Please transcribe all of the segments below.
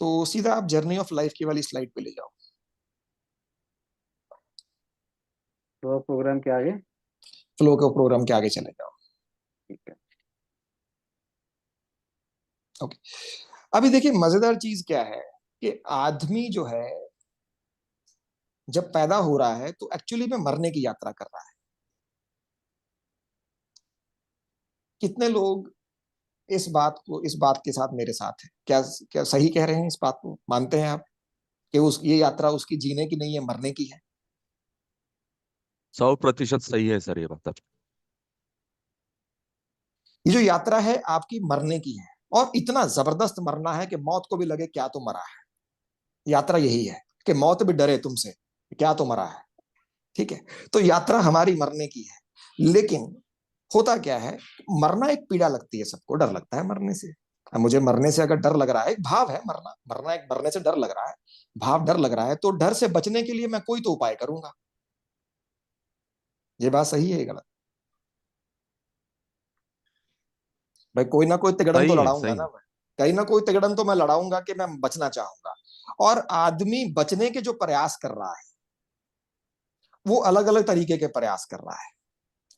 तो सीधा आप जर्नी ऑफ लाइफ की वाली स्लाइड पे ले जाओ। तो प्रोग्राम के आगे। फ्लो के प्रोग्राम के आगे चले जाओ। ठीक है। ओके। अभी देखिए मजेदार चीज क्या है कि आदमी जो है जब पैदा हो रहा है तो एक्चुअली में मरने की यात्रा कर रहा है। कितने लोग इस बात के साथ मेरे साथ है? क्या क्या सही कह रहे हैं? इस बात को मानते हैं आप कि उस ये यात्रा उसकी जीने की नहीं है, मरने की है? 100% सही है सर, ये मतलब। ये जो यात्रा है आपकी मरने की है, और इतना जबरदस्त मरना है कि मौत को भी लगे क्या तो मरा है। यात्रा यही है कि मौत भी डरे तुमसे, क्या तो मरा है। ठीक है। तो यात्रा हमारी मरने की है। लेकिन होता क्या है, मरना एक पीड़ा लगती है, सबको डर लगता है मरने से। अब मुझे मरने से अगर डर लग रहा है, एक भाव है मरना, मरना एक मरने से डर लग रहा है, भाव डर लग रहा है, तो डर से बचने के लिए मैं कोई तो उपाय करूंगा। ये बात सही है, ये गलत? भाई कोई ना कोई तिगड़न तो सही है, लड़ाऊंगा सही ना है। मैं। कहीं ना कोई तिगड़न तो मैं लड़ाऊंगा कि मैं बचना चाहूंगा। और आदमी बचने के जो प्रयास कर रहा है वो अलग अलग तरीके के प्रयास कर रहा है।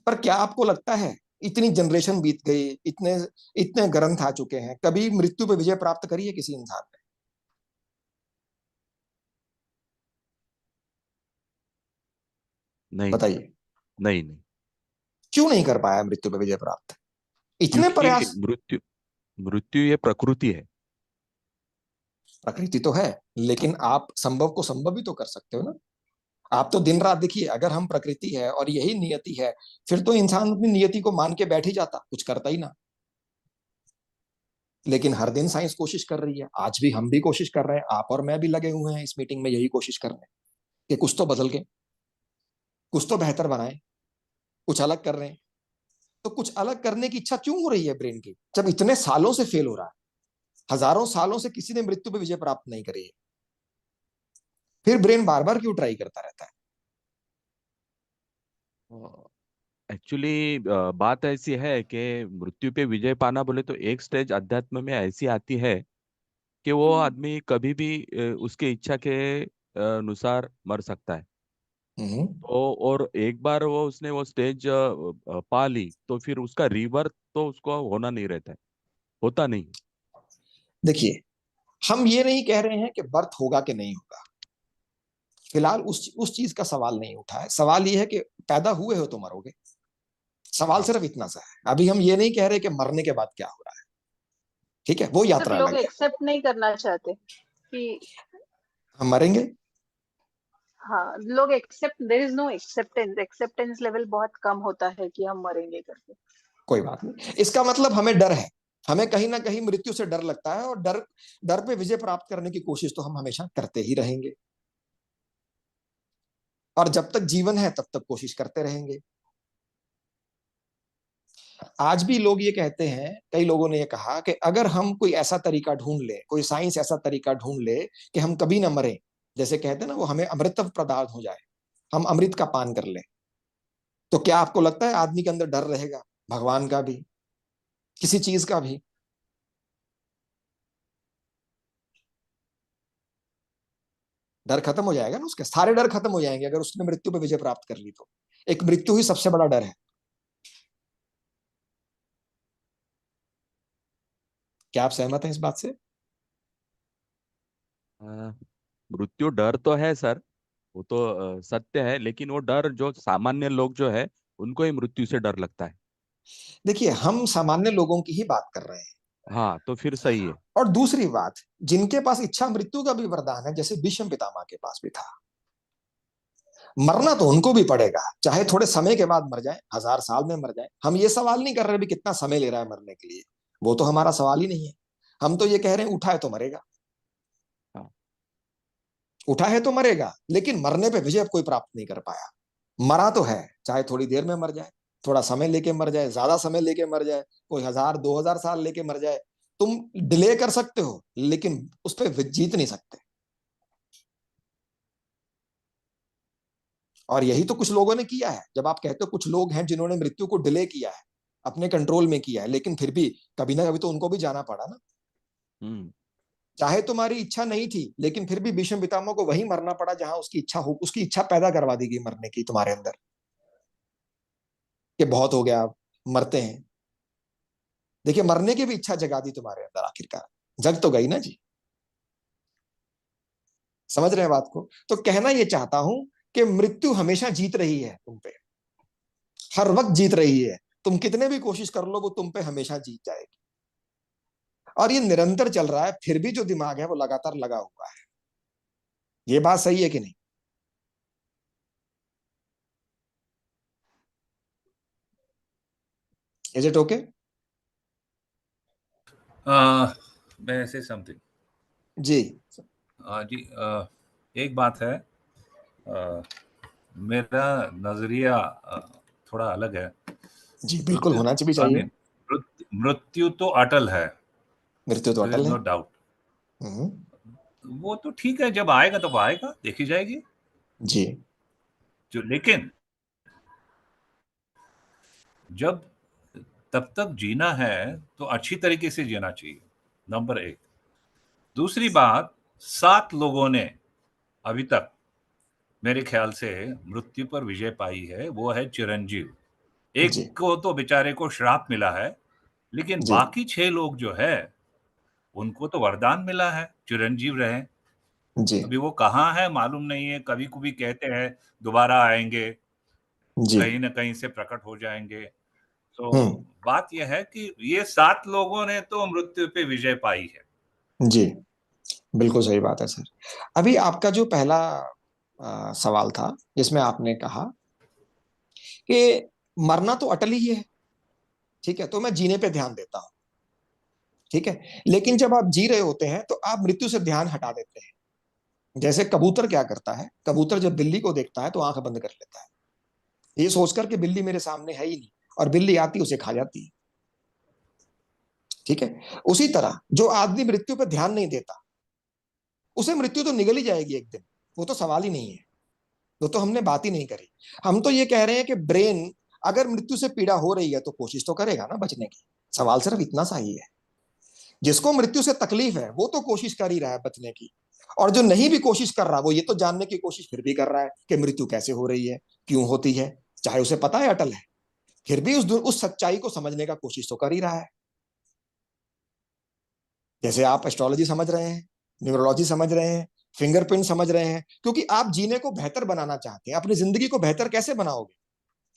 पर क्या आपको लगता है, इतनी जनरेशन बीत गई, इतने इतने ग्रंथ आ चुके हैं, कभी मृत्यु पे विजय प्राप्त करी है किसी इंसान ने? नहीं, बताइए। नहीं, नहीं। क्यों नहीं कर पाया मृत्यु पे विजय प्राप्त? इतने क्योंकि प्रयास। मृत्यु मृत्यु ये प्रकृति है। प्रकृति तो है, लेकिन आप संभव को संभव भी तो कर सकते हो ना। आप तो दिन रात देखिए, अगर हम प्रकृति है और यही नियति है, फिर तो इंसान अपनी नियति को मान के बैठ ही जाता, कुछ करता ही ना। लेकिन हर दिन साइंस कोशिश कर रही है, आज भी हम भी कोशिश कर रहे हैं, आप और मैं भी लगे हुए हैं इस मीटिंग में यही कोशिश करने कि कुछ तो बदल के, कुछ तो बेहतर बनाए, कुछ अलग कर रहे हैं। तो कुछ अलग करने की इच्छा क्यों हो रही है ब्रेन की, जब इतने सालों से फेल हो रहा है? हजारों सालों से किसी ने मृत्यु पे विजय प्राप्त नहीं करी है, फिर ब्रेन बार बार क्यों ट्राई करता रहता है? एक्चुअली बात ऐसी है कि मृत्यु पे विजय पाना बोले तो एक स्टेज अध्यात्म में ऐसी आती है कि वो आदमी कभी भी उसके इच्छा के अनुसार मर सकता है। हम्म। तो और एक बार वो उसने वो स्टेज पा ली तो फिर उसका रीबर्थ तो उसको होना नहीं रहता है, होता नहीं। देखिए, हम ये नहीं कह रहे हैं कि बर्थ होगा कि नहीं होगा, फिलहाल उस चीज का सवाल नहीं उठा है। सवाल ये है कि पैदा हुए हो तो मरोगे। सवाल हाँ। सिर्फ इतना सा है। अभी हम ये नहीं कह रहे कि मरने के बाद क्या हो रहा है। ठीक है, वो सिर्फ यात्रा लोग अलग है। एक्सेप्ट नहीं करना चाहते कि हम मरेंगे। हाँ, लोग accept, there is no acceptance, acceptance level बहुत कम होता है कि हम मरेंगे करके। कोई बात नहीं, इसका मतलब हमें डर है, हमें कहीं ना कहीं मृत्यु से डर लगता है, और डर डर पे विजय प्राप्त करने की कोशिश तो हम हमेशा करते ही रहेंगे। और जब तक जीवन है तब तक कोशिश करते रहेंगे। आज भी लोग ये कहते हैं, कई लोगों ने ये कहा कि अगर हम कोई ऐसा तरीका ढूंढ ले, कोई साइंस ऐसा तरीका ढूंढ ले कि हम कभी ना मरे, जैसे कहते हैं ना, वो हमें अमृत प्रदान हो जाए, हम अमृत का पान कर ले, तो क्या आपको लगता है आदमी के अंदर डर रहेगा? भगवान का भी, किसी चीज का भी? डर खत्म हो जाएगा ना, उसके सारे डर खत्म हो जाएंगे अगर उसने मृत्यु पे विजय प्राप्त कर ली तो। एक मृत्यु ही सबसे बड़ा डर है। क्या आप सहमत हैं इस बात से? अ, मृत्यु डर तो है सर, वो तो सत्य है, लेकिन वो डर जो सामान्य लोग जो है उनको ही मृत्यु से डर लगता है। देखिए, हम सामान्य लोगों की ही बात कर रहे हैं। हाँ, तो फिर सही है। और दूसरी बात, जिनके पास इच्छा मृत्यु का भी वरदान है, जैसे भीष्म पितामह के पास भी था, मरना तो उनको भी पड़ेगा, चाहे थोड़े समय के बाद मर जाए, 1000 साल में मर जाए। हम ये सवाल नहीं कर रहे भी कितना समय ले रहा है मरने के लिए, वो तो हमारा सवाल ही नहीं है। हम तो ये कह रहे हैं उठा है तो मरेगा। हाँ। उठा है तो मरेगा, लेकिन मरने पे विजय कोई प्राप्त नहीं कर पाया। मरा तो है, चाहे थोड़ी देर में मर जाए, थोड़ा समय लेके मर जाए, ज्यादा समय लेके मर जाए, कोई 1000 2000 साल लेके मर जाए, तुम डिले कर सकते हो, लेकिन उस पर जीत नहीं सकते। और यही तो कुछ लोगों ने किया है। जब आप कहते हो कुछ लोग हैं जिन्होंने मृत्यु को डिले किया है, अपने कंट्रोल में किया है, लेकिन फिर भी कभी ना कभी तो उनको भी जाना पड़ा ना। हम्म। चाहे तुम्हारी इच्छा नहीं थी, लेकिन फिर भी भीष्म पितामह को वहीं मरना पड़ा जहां उसकी इच्छा हो, उसकी इच्छा पैदा करवा दी गई मरने की तुम्हारे अंदर, कि बहुत हो गया, मरते हैं। देखिए, मरने की भी इच्छा जगा दी तुम्हारे अंदर, आखिरकार जग तो गई ना जी। समझ रहे हैं बात को? तो कहना यह चाहता हूं कि मृत्यु हमेशा जीत रही है तुम पे, हर वक्त जीत रही है। तुम कितने भी कोशिश कर लो, वो तुम पे हमेशा जीत जाएगी। और ये निरंतर चल रहा है, फिर भी जो दिमाग है वो लगातार लगा हुआ है। ये बात सही है कि नहीं? Is it okay? may I say something? जी जी, एक बात है, मेरा नजरिया थोड़ा अलग है। जी, बिल्कुल होना भी I चाहिए। mean, मृत्यु तो अटल है, मृत्यु तो there अटल is है। no doubt। हम्म, वो तो ठीक है, जब आएगा तब आएगा, देखी जाएगी। जी लेकिन जब तब तक जीना है तो अच्छी तरीके से जीना चाहिए, नंबर एक। दूसरी बात, 7 लोगों ने अभी तक मेरे ख्याल से मृत्यु पर विजय पाई है, वो है चिरंजीव। एक जी को तो बेचारे को श्राप मिला है, लेकिन जी बाकी 6 लोग जो है उनको तो वरदान मिला है चिरंजीव रहे। जी अभी वो कहाँ है मालूम नहीं है, कभी कभी कहते हैं दोबारा आएंगे, जी। कहीं ना कहीं से प्रकट हो जाएंगे। तो हम्म, बात यह है कि ये 7 लोगों ने तो मृत्यु पे विजय पाई है। जी बिल्कुल सही बात है सर। अभी आपका जो पहला सवाल था, जिसमें आपने कहा कि मरना तो अटल ही है, ठीक है, तो मैं जीने पे ध्यान देता हूं, ठीक है, लेकिन जब आप जी रहे होते हैं तो आप मृत्यु से ध्यान हटा देते हैं। जैसे कबूतर क्या करता है, कबूतर जब बिल्ली को देखता है तो आंख बंद कर लेता है, ये सोचकर कि बिल्ली मेरे सामने है ही नहीं, और बिल्ली आती उसे खा जाती है, ठीक है। उसी तरह जो आदमी मृत्यु पर ध्यान नहीं देता, उसे मृत्यु तो निगल ही जाएगी एक दिन, वो तो सवाल ही नहीं है, वो तो हमने बात ही नहीं करी। हम तो ये कह रहे हैं कि ब्रेन अगर मृत्यु से पीड़ा हो रही है तो कोशिश तो करेगा ना बचने की, सवाल सिर्फ इतना सा ही है। जिसको मृत्यु से तकलीफ है वो तो कोशिश कर ही रहा है बचने की, और जो नहीं भी कोशिश कर रहा वो ये तो जानने की कोशिश फिर भी कर रहा है कि मृत्यु कैसे हो रही है, क्यों होती है, चाहे उसे पता है अटल है, फिर भी उस सच्चाई को समझने का कोशिश तो कर ही रहा है। जैसे आप एस्ट्रोलॉजी समझ रहे हैं, न्यूरोलॉजी समझ रहे हैं, फिंगरप्रिंट समझ रहे हैं, क्योंकि आप जीने को बेहतर बनाना चाहते हैं। अपनी जिंदगी को बेहतर कैसे बनाओगे?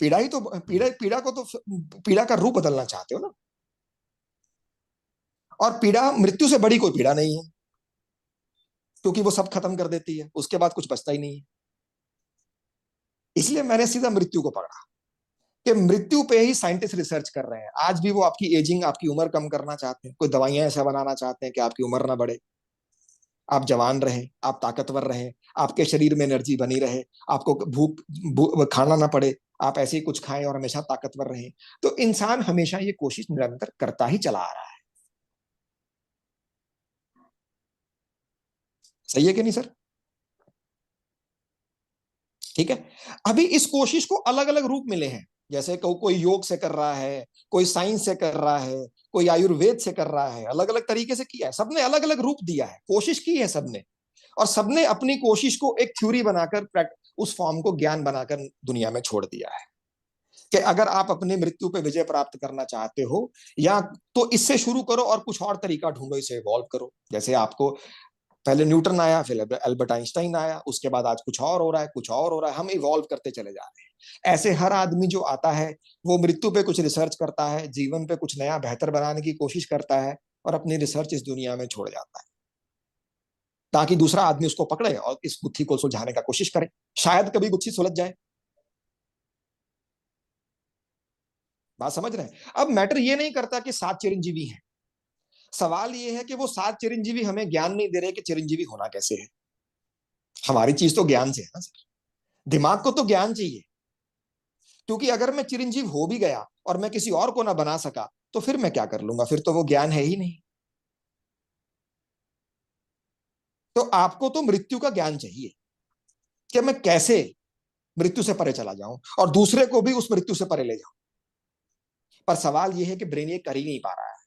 पीड़ा ही तो, पीड़ा को तो, पीड़ा का रूप बदलना चाहते हो ना। और पीड़ा मृत्यु से बड़ी कोई पीड़ा नहीं है, क्योंकि वो सब खत्म कर देती है, उसके बाद कुछ बचता ही नहीं है। इसलिए मैंने सीधा मृत्यु को पकड़ा कि मृत्यु पे ही साइंटिस्ट रिसर्च कर रहे हैं। आज भी वो आपकी एजिंग, आपकी उम्र कम करना चाहते हैं, कोई दवाइयां ऐसा बनाना चाहते हैं कि आपकी उम्र ना बढ़े, आप जवान रहें, आप ताकतवर रहें, आपके शरीर में एनर्जी बनी रहे, आपको खाना ना पड़े, आप ऐसे ही कुछ खाएं और हमेशा ताकतवर रहें। तो इंसान हमेशा ये कोशिश निरंतर करता ही चला आ रहा है। सही है कि नहीं सर? ठीक है। अभी इस कोशिश को अलग अलग रूप मिले हैं, जैसे कोई योग से कर रहा है, कोई साइंस से कर रहा है, कोई आयुर्वेद से कर रहा है, अलग अलग तरीके से किया है, सबने अलग अलग रूप दिया है, कोशिश की है सबने, और सबने अपनी कोशिश को एक थ्योरी बनाकर, उस फॉर्म को ज्ञान बनाकर दुनिया में छोड़ दिया है कि अगर आप अपनी मृत्यु पे विजय प्राप्त करना चाहते हो, या तो इससे शुरू करो और कुछ और तरीका ढूंढो, इसे इवॉल्व करो। जैसे आपको पहले न्यूटन आया, फिर एल्बर्ट आइंस्टाइन आया, उसके बाद आज कुछ और हो रहा है, कुछ और हो रहा है, हम इवॉल्व करते चले जा रहे हैं। ऐसे हर आदमी जो आता है वो मृत्यु पे कुछ रिसर्च करता है, जीवन पे कुछ नया बेहतर बनाने की कोशिश करता है, और अपनी रिसर्च इस दुनिया में छोड़ जाता है, ताकि दूसरा आदमी उसको पकड़े और इस गुत्थी को सुलझाने का कोशिश करे, शायद कभी गुत्थी सुलझ जाए। बात समझ रहे हैं? अब मैटर ये नहीं करता कि 7 चिरंजीवी हैं, सवाल ये है कि वो 7 चिरंजीवी हमें ज्ञान नहीं दे रहे कि चिरंजीवी होना कैसे है। हमारी चीज तो ज्ञान से है ना सर, दिमाग को तो ज्ञान चाहिए, क्योंकि अगर मैं चिरंजीव हो भी गया और मैं किसी और को ना बना सका तो फिर मैं क्या कर लूंगा, फिर तो वो ज्ञान है ही नहीं। तो आपको तो मृत्यु का ज्ञान चाहिए कि मैं कैसे मृत्यु से परे चला जाऊं और दूसरे को भी उस मृत्यु से परे ले जाऊं। पर सवाल यह है कि ब्रेन ये कर ही नहीं पा रहा है।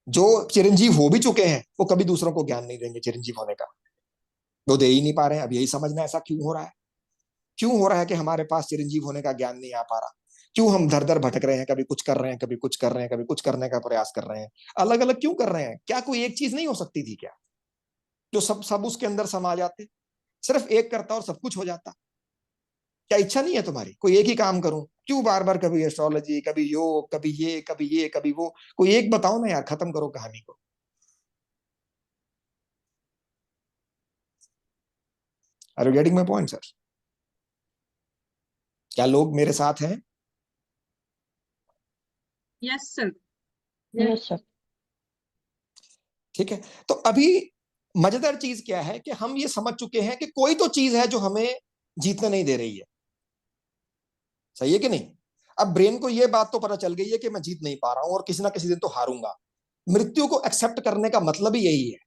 जो चिरंजीव हो भी चुके हैं वो कभी दूसरों को ज्ञान नहीं देंगे चिरंजीव होने का, वो दे ही नहीं पा रहे हैं। अब यही समझना ऐसा क्यों हो रहा है, क्यों हो रहा है कि हमारे पास चिरंजीव होने का ज्ञान नहीं आ पा रहा, क्यों हम दर दर भटक रहे हैं, कभी कुछ कर रहे हैं, कभी कुछ कर रहे हैं, कभी कुछ करने का प्रयास कर रहे हैं, अलग अलग क्यों कर रहे हैं? क्या कोई एक चीज नहीं हो सकती थी क्या, जो सब सब उसके अंदर समा जाते? सिर्फ एक करता और सब कुछ हो जाता। क्या इच्छा नहीं है तुम्हारी कोई एक ही काम करूं? क्यों बार बार कभी एस्ट्रोलॉजी, कभी योग, कभी ये, कभी ये, कभी वो? कोई एक बताओ ना यार, खत्म करो कहानी को। Are you getting my point sir? क्या लोग मेरे साथ हैं? Yes sir. Yes sir. ठीक है, तो अभी मजेदार चीज क्या है कि हम ये समझ चुके हैं कि कोई तो चीज है जो हमें जीतने नहीं दे रही है। सही है कि नहीं? अब ब्रेन को ये बात तो पता चल गई है कि मैं जीत नहीं पा रहा हूं और किसी ना किसी दिन तो हारूंगा। मृत्यु को एक्सेप्ट करने का मतलब ही यही है।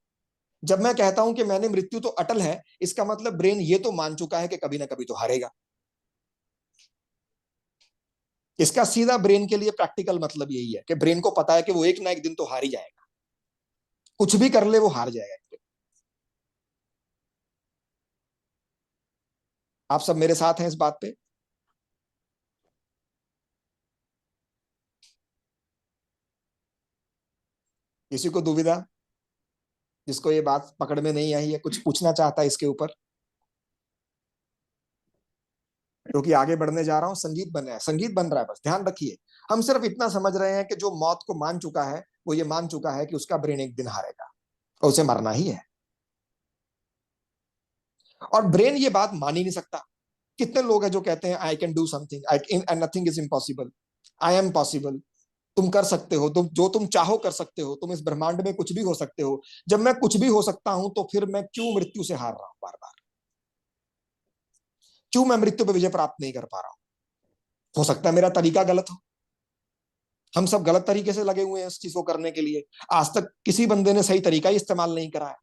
जब मैं कहता हूं कि मैंने मृत्यु तो अटल है, इसका मतलब ब्रेन ये तो मान चुका है कि कभी ना कभी तो हारेगा। इसका सीधा ब्रेन के लिए प्रैक्टिकल मतलब यही है कि ब्रेन को पता है कि वो एक ना एक दिन तो हार ही जाएगा, कुछ भी कर ले वो हार जाएगा। आप सब मेरे साथ हैं इस बात पे? किसी को दुविधा? जिसको ये बात पकड़ में नहीं आई है, कुछ पूछना चाहता है इसके ऊपर? क्योंकि आगे बढ़ने जा रहा हूं, संगीत बन रहा है, संगीत बन रहा है, बस ध्यान रखिए। हम सिर्फ इतना समझ रहे हैं कि जो मौत को मान चुका है वो ये मान चुका है कि उसका ब्रेन एक दिन हारेगा और उसे मरना ही है। और ब्रेन ये बात मान ही नहीं सकता। कितने लोग हैं जो कहते हैं I can do something, I nothing is impossible, I am possible. तुम कर सकते हो, तुम जो तुम चाहो कर सकते हो, तुम इस ब्रह्मांड में कुछ भी हो सकते हो। जब मैं कुछ भी हो सकता हूं तो फिर मैं क्यों मृत्यु से हार रहा हूं बार बार? क्यों मैं मृत्यु पर विजय प्राप्त नहीं कर पा रहा हूं? हो सकता है मेरा तरीका गलत हो। हम सब गलत तरीके से लगे हुए हैं इस चीज को करने के लिए। आज तक किसी बंदे ने सही तरीका ही इस्तेमाल नहीं करा है।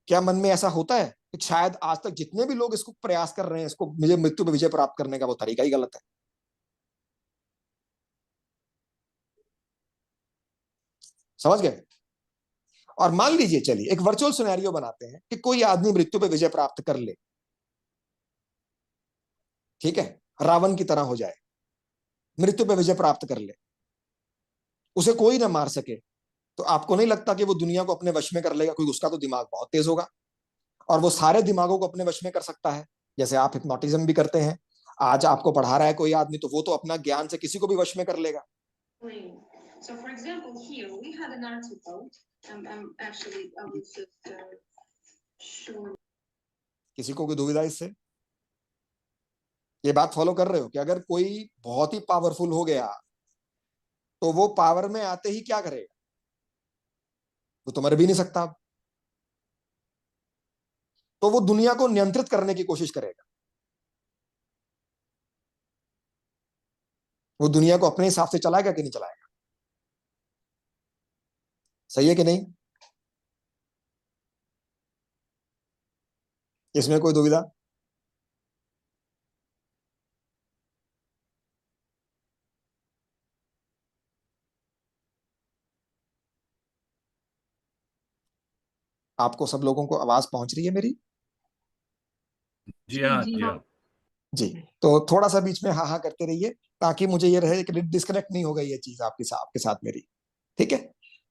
क्या मन में ऐसा होता है कि शायद आज तक जितने भी लोग इसको प्रयास कर रहे हैं, इसको मुझे मृत्यु पे विजय प्राप्त करने का, वो तरीका ही गलत है? समझ गए? और मान लीजिए, चलिए एक वर्चुअल सिनेरियो बनाते हैं कि कोई आदमी मृत्यु पे विजय प्राप्त कर ले, ठीक है, रावण की तरह हो जाए, मृत्यु पे विजय प्राप्त कर ले, उसे कोई ना मार सके, तो आपको नहीं लगता कि वो दुनिया को अपने वश में कर लेगा? क्योंकि उसका तो दिमाग बहुत तेज होगा और वो सारे दिमागों को अपने वश में कर सकता है। जैसे आप हिप्नोटिज्म भी करते हैं, आज आपको पढ़ा रहा है कोई आदमी, तो वो तो अपना ज्ञान से किसी को भी वश में कर लेगा। So for example, here we had an article. Actually, I was just showing. किसी को कोई दुविधा इससे? ये बात फॉलो कर रहे हो कि अगर कोई बहुत ही पावरफुल हो गया तो वो पावर में आते ही क्या करेगा? वो तो मर भी नहीं सकता, तो वो दुनिया को नियंत्रित करने की कोशिश करेगा। वो दुनिया को अपने हिसाब से चलाएगा कि नहीं चलाएगा? सही है कि नहीं? इसमें कोई दुविधा? आपको सब लोगों को आवाज पहुंच रही है मेरी? जी हाँ, जी हाँ। जी, तो थोड़ा सा बीच में हाँ हाँ करते रहिए ताकि मुझे ये रहे कि डिस्कनेक्ट नहीं हो गई ये चीज आपके साथ मेरी। ठीक है,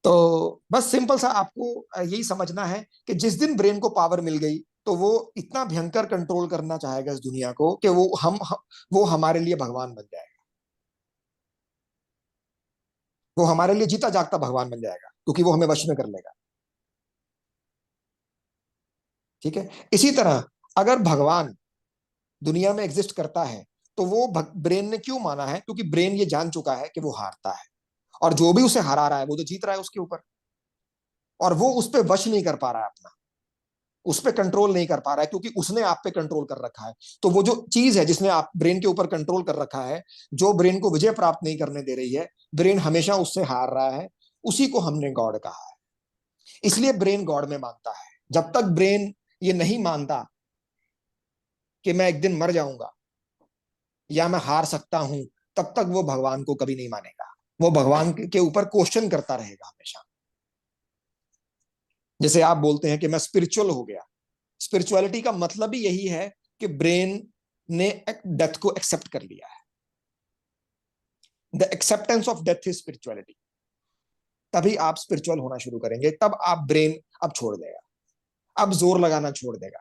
तो बस सिंपल सा आपको यही समझना है कि जिस दिन ब्रेन को पावर मिल गई तो वो इतना भयंकर कंट्रोल करना चाहेगा इस दुनिया को कि वो हमारे लिए भगवान बन जाएगा। वो हमारे लिए जीता जागता भगवान बन जाएगा क्योंकि वो हमें वश में कर लेगा। ठीक है, इसी तरह अगर भगवान दुनिया में एग्जिस्ट करता है तो वो ब्रेन ने क्यों माना है? क्योंकि ब्रेन ये जान चुका है कि वो हारता है और जो भी उसे हरा रहा है वो तो जीत रहा है उसके ऊपर, और वो उस पर वश नहीं कर पा रहा है अपना, उस पर कंट्रोल नहीं कर पा रहा है क्योंकि उसने आप पे कंट्रोल कर रखा है। तो वो जो चीज है जिसने आप ब्रेन के ऊपर कंट्रोल कर रखा है, जो ब्रेन को विजय प्राप्त नहीं करने दे रही है, ब्रेन हमेशा उससे हार रहा है, उसी को हमने गॉड कहा है। इसलिए ब्रेन गॉड में मानता है। जब तक ब्रेन ये नहीं मानता कि मैं एक दिन मर जाऊंगा या मैं हार सकता हूं, तब तक वो भगवान को कभी नहीं मानेगा। वो भगवान के ऊपर क्वेश्चन करता रहेगा हमेशा। जैसे आप बोलते हैं कि मैं स्पिरिचुअल हो गया, स्पिरिचुअलिटी का मतलब ही यही है कि ब्रेन ने डेथ को एक्सेप्ट कर लिया है। The acceptance of death is spirituality. तभी आप स्पिरिचुअल होना शुरू करेंगे, तब आप ब्रेन अब छोड़ देगा, अब जोर लगाना छोड़ देगा।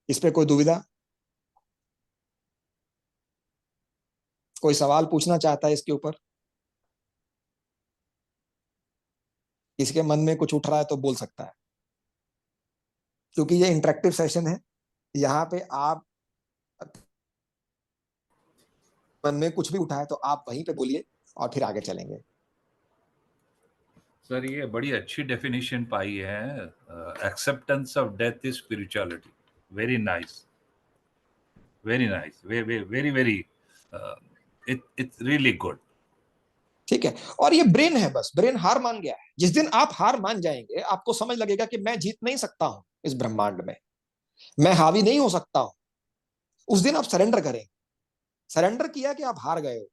इस पे कोई दुविधा, कोई सवाल पूछना चाहता है इसके ऊपर? इसके मन में कुछ उठ रहा है तो बोल सकता है, क्योंकि ये इंटरेक्टिव सेशन है। यहाँ पे आप मन में कुछ भी उठा है तो आप वहीं पे बोलिए और फिर आगे चलेंगे। सर ये बड़ी अच्छी डेफिनेशन पाई है, acceptance of death is spirituality. Very nice, very nice, very very, it's really good. ठीक है, और ये ब्रेन है, बस ब्रेन हार मान गया है। जिस दिन आप हार मान जाएंगे, आपको समझ लगेगा कि मैं जीत नहीं सकता हूं इस ब्रह्मांड में, मैं हावी नहीं हो सकता हूं, उस दिन आप सरेंडर करेंगे। सरेंडर किया कि आप हार गए हो,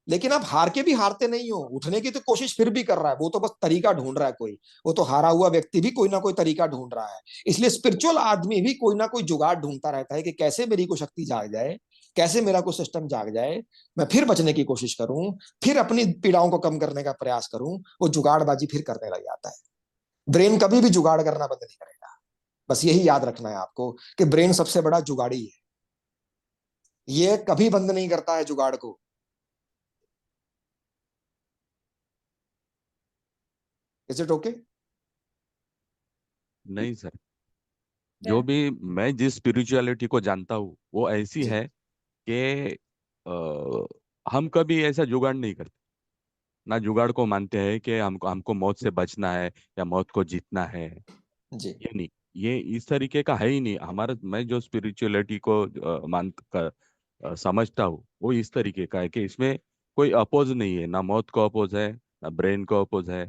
लेकिन आप हार के भी हारते नहीं हो, उठने की तो कोशिश फिर भी कर रहा है। वो तो बस तरीका ढूंढ रहा है कोई, वो तो हारा हुआ व्यक्ति भी कोई ना कोई तरीका ढूंढ रहा है। इसलिए स्पिरिचुअल आदमी भी कोई ना कोई जुगाड़ ढूंढता रहता है कि कैसे मेरी को शक्ति जाग जाए, कैसे मेरा को सिस्टम जाग जाए, मैं फिर बचने की कोशिश करूं, फिर अपनी पीड़ाओं को कम करने का प्रयास करूं। वो जुगाड़बाजी फिर करने लग जाता है। ब्रेन कभी भी जुगाड़ करना बंद नहीं करेगा। बस यही याद रखना है आपको कि ब्रेन सबसे बड़ा जुगाड़ी है, ये कभी बंद नहीं करता है जुगाड़ को। Is it okay? नहीं सर, जो भी मैं जिस स्पिरिचुअलिटी को जानता हूँ वो ऐसी जी। है कि हम कभी ऐसा जुगाड़ नहीं करते। ना जुगाड़ को मानते हैं कि हमको हमको मौत से बचना है या मौत को जीतना है। जी। ये नहीं, ये इस तरीके का है ही नहीं हमारा। मैं जो स्पिरिचुअलिटी को समझता हूँ वो इस तरीके का है कि इसमें कोई अपोज नहीं है, ना मौत को अपोज है ना ब्रेन को अपोज है।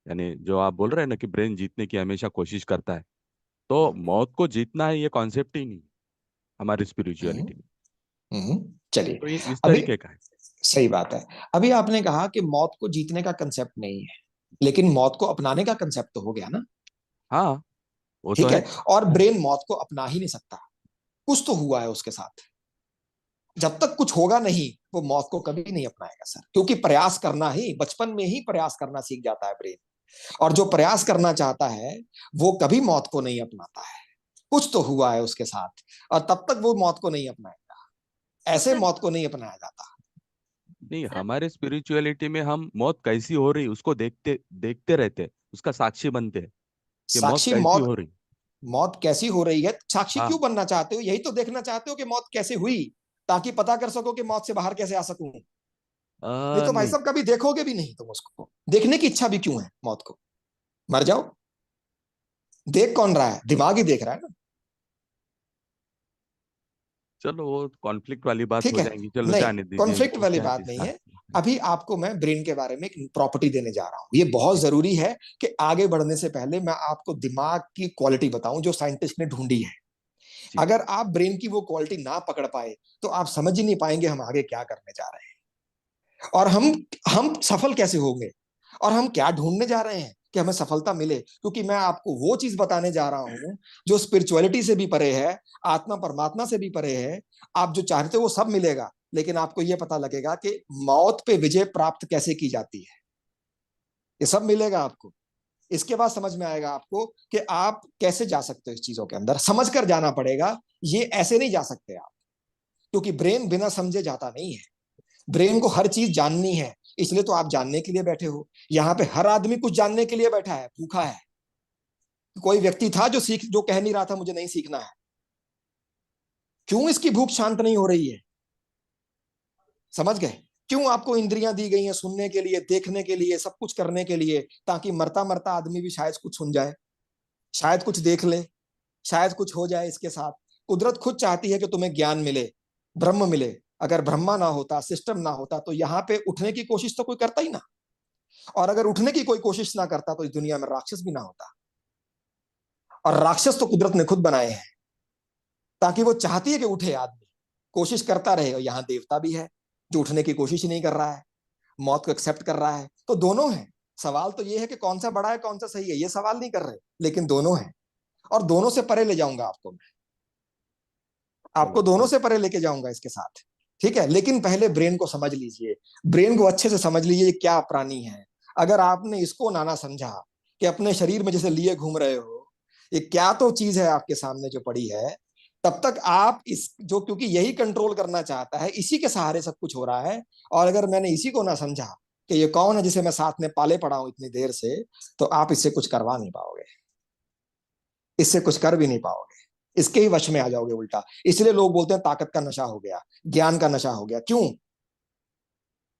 यानी जो आप बोल रहे हैं ना कि ब्रेन जीतने की हमेशा कोशिश करता है, तो मौत को जीतना है ये कॉन्सेप्ट ही नहीं हमारी हम्म। स्पिरिचुअलिटी में। चलिए। तो ये इस अभी तरीके का है। सही बात है। अभी आपने कहा कि मौत को जीतने का कंसेप्ट नहीं है, लेकिन मौत को अपनाने का कंसेप्ट तो हो गया ना। हाँ, वो तो ठीक है। है, और ब्रेन मौत को अपना ही नहीं सकता। कुछ तो हुआ है उसके साथ। जब तक कुछ होगा नहीं, वो मौत को कभी नहीं अपनाएगा सर, क्योंकि प्रयास करना ही, बचपन में ही प्रयास करना सीख जाता है ब्रेन। और जो प्रयास करना चाहता है वो कभी मौत को नहीं अपनाता है। कुछ तो हुआ है उसके साथ, और तब तक वो मौत को नहीं अपनाएगा। तो ऐसे सर मौत को नहीं अपनाया जाता। नहीं, सर हमारे स्पिरिचुअलिटी में हम मौत कैसी हो रही उसको देखते देखते रहते हैं, उसका साक्षी बनते हैं कि मौत साक्षी कैसी मौत, हो रही। मौत कैसी हो रही है साक्षी हाँ। क्यों बनना चाहते हो? यही तो देखना चाहते हो कि मौत कैसे हुई, ताकि पता कर सको कि मौत से बाहर कैसे आ सकूं। नहीं तो भाई नहीं। साहब कभी देखोगे भी नहीं तुम उसको। देखने की इच्छा भी क्यों है मौत को? मर जाओ। देख कौन रहा है? दिमाग ही देख रहा है ना। चलो वो कॉन्फ्लिक्ट वाली बात ठीक हो है, जाएंगी, चलो नहीं जाने दीजिए कॉन्फ्लिक्ट वो वाली क्या बात चीज नहीं था। है। अभी आपको मैं ब्रेन के बारे में एक प्रॉपर्टी देने जा रहा हूं। ये बहुत जरूरी है कि आगे बढ़ने से पहले मैं आपको दिमाग की क्वालिटी बताऊं जो साइंटिस्ट ने ढूंढी है। जी। अगर आप ब्रेन की वो क्वालिटी ना पकड़ पाए तो आप समझ ही नहीं पाएंगे हम आगे क्या करने जा रहे हैं, और हम सफल कैसे होंगे, और हम क्या ढूंढने जा रहे हैं कि हमें सफलता मिले। क्योंकि मैं आपको वो चीज बताने जा रहा हूं जो स्पिरिचुअलिटी से भी परे है, आत्मा परमात्मा से भी परे है। आप जो चाहते हो वो सब मिलेगा, लेकिन आपको यह पता लगेगा कि मौत पे विजय प्राप्त कैसे की जाती है। ये सब मिलेगा आपको। इसके बाद समझ में आएगा आपको कि आप कैसे जा सकते हो इस चीजों के अंदर। समझ कर जाना पड़ेगा, ये ऐसे नहीं जा सकते आप, क्योंकि ब्रेन बिना समझे जाता नहीं है। ब्रेन को हर चीज जाननी है, इसलिए तो आप जानने के लिए बैठे हो। यहाँ पे हर आदमी कुछ जानने के लिए बैठा है, भूखा है। कोई व्यक्ति था जो कह नहीं रहा था मुझे नहीं सीखना है। क्यों इसकी भूख शांत नहीं हो रही है? समझ गए? क्यों आपको इंद्रियां दी गई हैं सुनने के लिए, देखने के लिए, सब कुछ करने के लिए, ताकि मरता मरता आदमी भी शायद कुछ सुन जाए, शायद कुछ देख ले, शायद कुछ हो जाए इसके साथ। कुदरत खुद चाहती है कि तुम्हें ज्ञान मिले, ब्रह्म मिले। अगर ब्रह्मा ना होता, सिस्टम ना होता, तो यहाँ पे उठने की कोशिश तो कोई करता ही ना। और अगर उठने की कोई कोशिश ना करता तो इस दुनिया में राक्षस भी ना होता। और राक्षस तो कुदरत ने खुद बनाए हैं, ताकि वो चाहती है कि उठे आदमी, कोशिश करता रहे, और यहाँ देवता भी है जो उठने की कोशिश नहीं कर रहा है, मौत को एक्सेप्ट कर रहा है। तो दोनों है। सवाल तो ये है कि कौन सा बड़ा है कौन सा सही है, ये सवाल नहीं कर रहे, लेकिन दोनों है। और दोनों से परे ले जाऊंगा आपको मैं, आपको दोनों से परे लेके जाऊंगा इसके साथ, ठीक है। लेकिन पहले ब्रेन को समझ लीजिए, ब्रेन को अच्छे से समझ लीजिए क्या प्राणी है। अगर आपने इसको ना समझा कि अपने शरीर में जैसे लिए घूम रहे हो, ये क्या तो चीज है आपके सामने जो पड़ी है, तब तक आप इस जो, क्योंकि यही कंट्रोल करना चाहता है, इसी के सहारे सब कुछ हो रहा है। और अगर मैंने इसी को ना समझा कि ये कौन है जिसे मैं साथ में पाले पड़ा हूं इतनी देर से, तो आप इससे कुछ करवा नहीं पाओगे, इससे कुछ कर भी नहीं पाओगे, इसके ही वश में आ जाओगे उल्टा। इसलिए लोग बोलते हैं ताकत का नशा हो गया, ज्ञान का नशा हो गया। क्यों?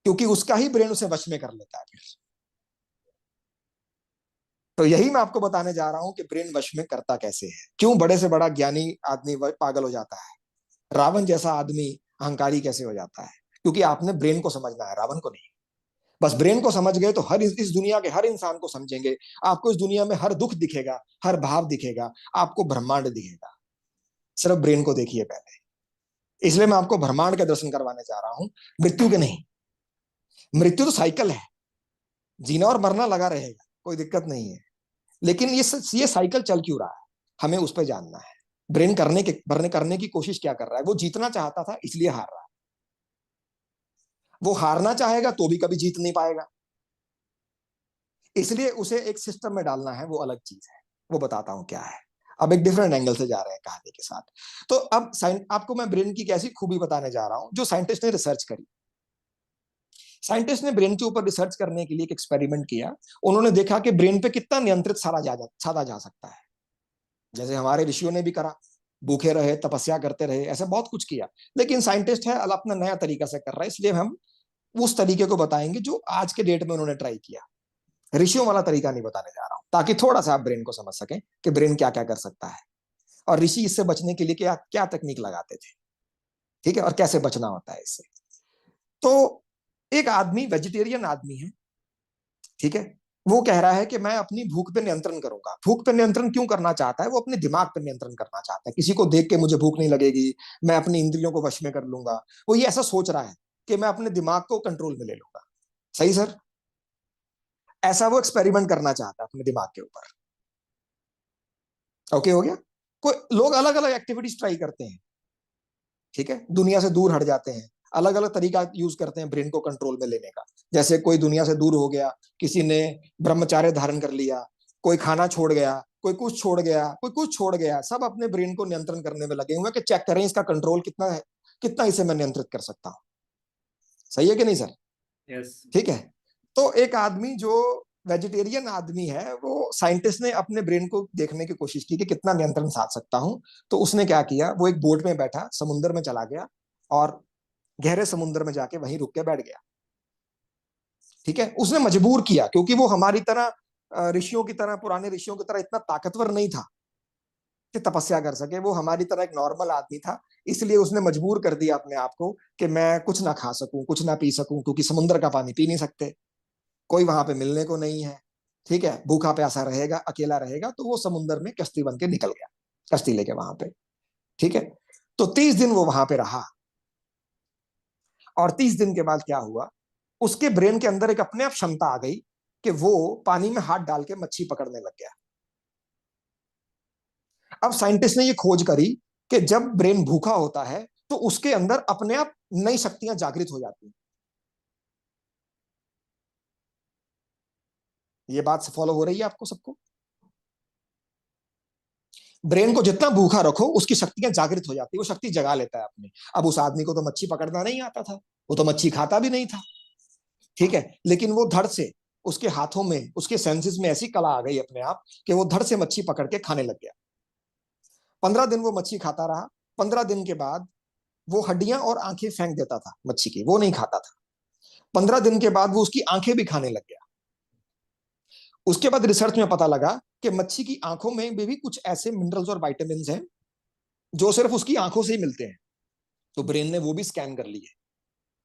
क्योंकि उसका ही ब्रेन उसे वश में कर लेता है फिर। तो यही मैं आपको बताने जा रहा हूं कि ब्रेन वश में करता कैसे है, क्यों बड़े से बड़ा ज्ञानी आदमी पागल हो जाता है, रावण जैसा आदमी अहंकारी कैसे हो जाता है। क्योंकि आपने ब्रेन को समझना है, रावण को नहीं। बस ब्रेन को समझ गए तो हर इस दुनिया के हर इंसान को समझेंगे। आपको इस दुनिया में हर दुख दिखेगा, हर भाव दिखेगा, आपको ब्रह्मांड दिखेगा। सिर्फ ब्रेन को देखिए पहले। इसलिए मैं आपको ब्रह्मांड के दर्शन करवाने जा रहा हूं, मृत्यु के नहीं। मृत्यु तो साइकिल है, जीना और मरना लगा रहेगा, कोई दिक्कत नहीं है। लेकिन ये साइकिल चल क्यों रहा है, हमें उस पर जानना है। ब्रेन करने की कोशिश क्या कर रहा है? वो जीतना चाहता था इसलिए हार रहा है। वो हारना चाहेगा तो भी कभी जीत नहीं पाएगा, इसलिए उसे एक सिस्टम में डालना है, वो अलग चीज है। वो बताता हूं क्या है। अब एक डिफरेंट एंगल से जा रहे हैं कहानी के साथ। तो अब आपको मैं ब्रेन की कैसी खूबी बताने जा रहा हूं जो साइंटिस्ट ने रिसर्च करी। साइंटिस्ट ने ब्रेन के ऊपर रिसर्च करने के लिए एक एक्सपेरिमेंट किया। उन्होंने देखा कि ब्रेन पे कितना नियंत्रित साधा जा सकता है। जैसे हमारे ऋषियों ने भी करा, भूखे रहे, तपस्या करते रहे, ऐसा बहुत कुछ किया। लेकिन साइंटिस्ट है अपना नया तरीका से कर रहा है, इसलिए हम उस तरीके को बताएंगे जो आज के डेट में उन्होंने ट्राई किया। ऋषियों वाला तरीका नहीं बताने जा रहा हूं, ताकि थोड़ा सा आप ब्रेन को समझ सकें कि ब्रेन क्या क्या कर सकता है, और ऋषि इससे बचने के लिए क्या क्या तकनीक लगाते थे, ठीक है, और कैसे बचना होता है इससे। तो एक आदमी वेजिटेरियन आदमी है, ठीक है। वो कह रहा है कि मैं अपनी भूख पे नियंत्रण करूंगा। भूख पे नियंत्रण क्यों करना चाहता है? वो अपने दिमाग पे नियंत्रण करना चाहता है। किसी को देख के मुझे भूख नहीं लगेगी, मैं अपनी इंद्रियों को वश में कर लूंगा। वो ये ऐसा सोच रहा है कि मैं अपने दिमाग को कंट्रोल में ले लूंगा। सही सर? ऐसा वो एक्सपेरिमेंट करना चाहता है अपने दिमाग के ऊपर। ओके, हो गया। कोई लोग अलग अलग एक्टिविटीज ट्राई करते हैं, ठीक है, दुनिया से दूर हट जाते हैं, अलग अलग तरीका यूज करते हैं ब्रेन को कंट्रोल में लेने का। जैसे कोई दुनिया से दूर हो गया, किसी ने ब्रह्मचार्य धारण कर लिया, कोई खाना छोड़ गया, कोई कुछ छोड़ गया, कोई कुछ छोड़ गया। सब अपने ब्रेन को नियंत्रण करने में लगे हुए कि चेक करें इसका कंट्रोल कितना है, कितना इसे मैं नियंत्रित कर सकता हूं। सही है कि नहीं सर? यस। ठीक है। तो एक आदमी जो वेजिटेरियन आदमी है, वो साइंटिस्ट ने अपने ब्रेन को देखने की कोशिश की कि कितना नियंत्रण साध सकता हूं। तो उसने क्या किया, वो एक बोट में बैठा, समुद्र में चला गया और गहरे समुद्र में जाके वहीं रुक के बैठ गया। ठीक है, उसने मजबूर किया, क्योंकि वो हमारी तरह ऋषियों की तरह, पुराने ऋषियों की तरह इतना ताकतवर नहीं था कि तपस्या कर सके। वो हमारी तरह एक नॉर्मल आदमी था, इसलिए उसने मजबूर कर दिया अपने आप को कि मैं कुछ ना खा सकूं, कुछ ना पी सकूं, क्योंकि समुद्र का पानी पी नहीं सकते, कोई वहां पे मिलने को नहीं है। ठीक है, भूखा प्यासा रहेगा, अकेला रहेगा। तो वो समुद्र में कश्ती बन के निकल गया, कश्ती लेके वहां पे। ठीक है, तो 30 दिन वो वहां पे रहा। और 30 दिन के बाद क्या हुआ, उसके ब्रेन के अंदर एक अपने आप क्षमता आ गई कि वो पानी में हाथ डाल के मच्छी पकड़ने लग गया। अब साइंटिस्ट ने ये खोज करी कि जब ब्रेन भूखा होता है तो उसके अंदर अपने आप नई शक्तियां जागृत हो जाती हैं। ये बात फॉलो हो रही है आपको सबको? ब्रेन को जितना भूखा रखो उसकी शक्तियां जागृत हो जाती है, वो शक्ति जगा लेता है अपने। अब उस आदमी को तो मच्छी पकड़ना नहीं आता था, वो तो मच्छी खाता भी नहीं था, ठीक है, लेकिन वो धड़ से, उसके हाथों में, उसके सेंसेस में ऐसी कला आ गई अपने आप कि वो धड़ से मच्छी पकड़ के खाने लग गया। 15 दिन वो मच्छी खाता रहा। 15 दिन के बाद वो हड्डियां और आंखें फेंक देता था मच्छी की, वो नहीं खाता था। 15 दिन के बाद वो उसकी आंखें भी खाने लग गया। उसके बाद रिसर्च में पता लगा कि मच्छी की आंखों में भी कुछ ऐसे मिनरल्स और वाइटामिन हैं जो सिर्फ उसकी आंखों से ही मिलते हैं। तो ब्रेन ने वो भी स्कैन कर लिए।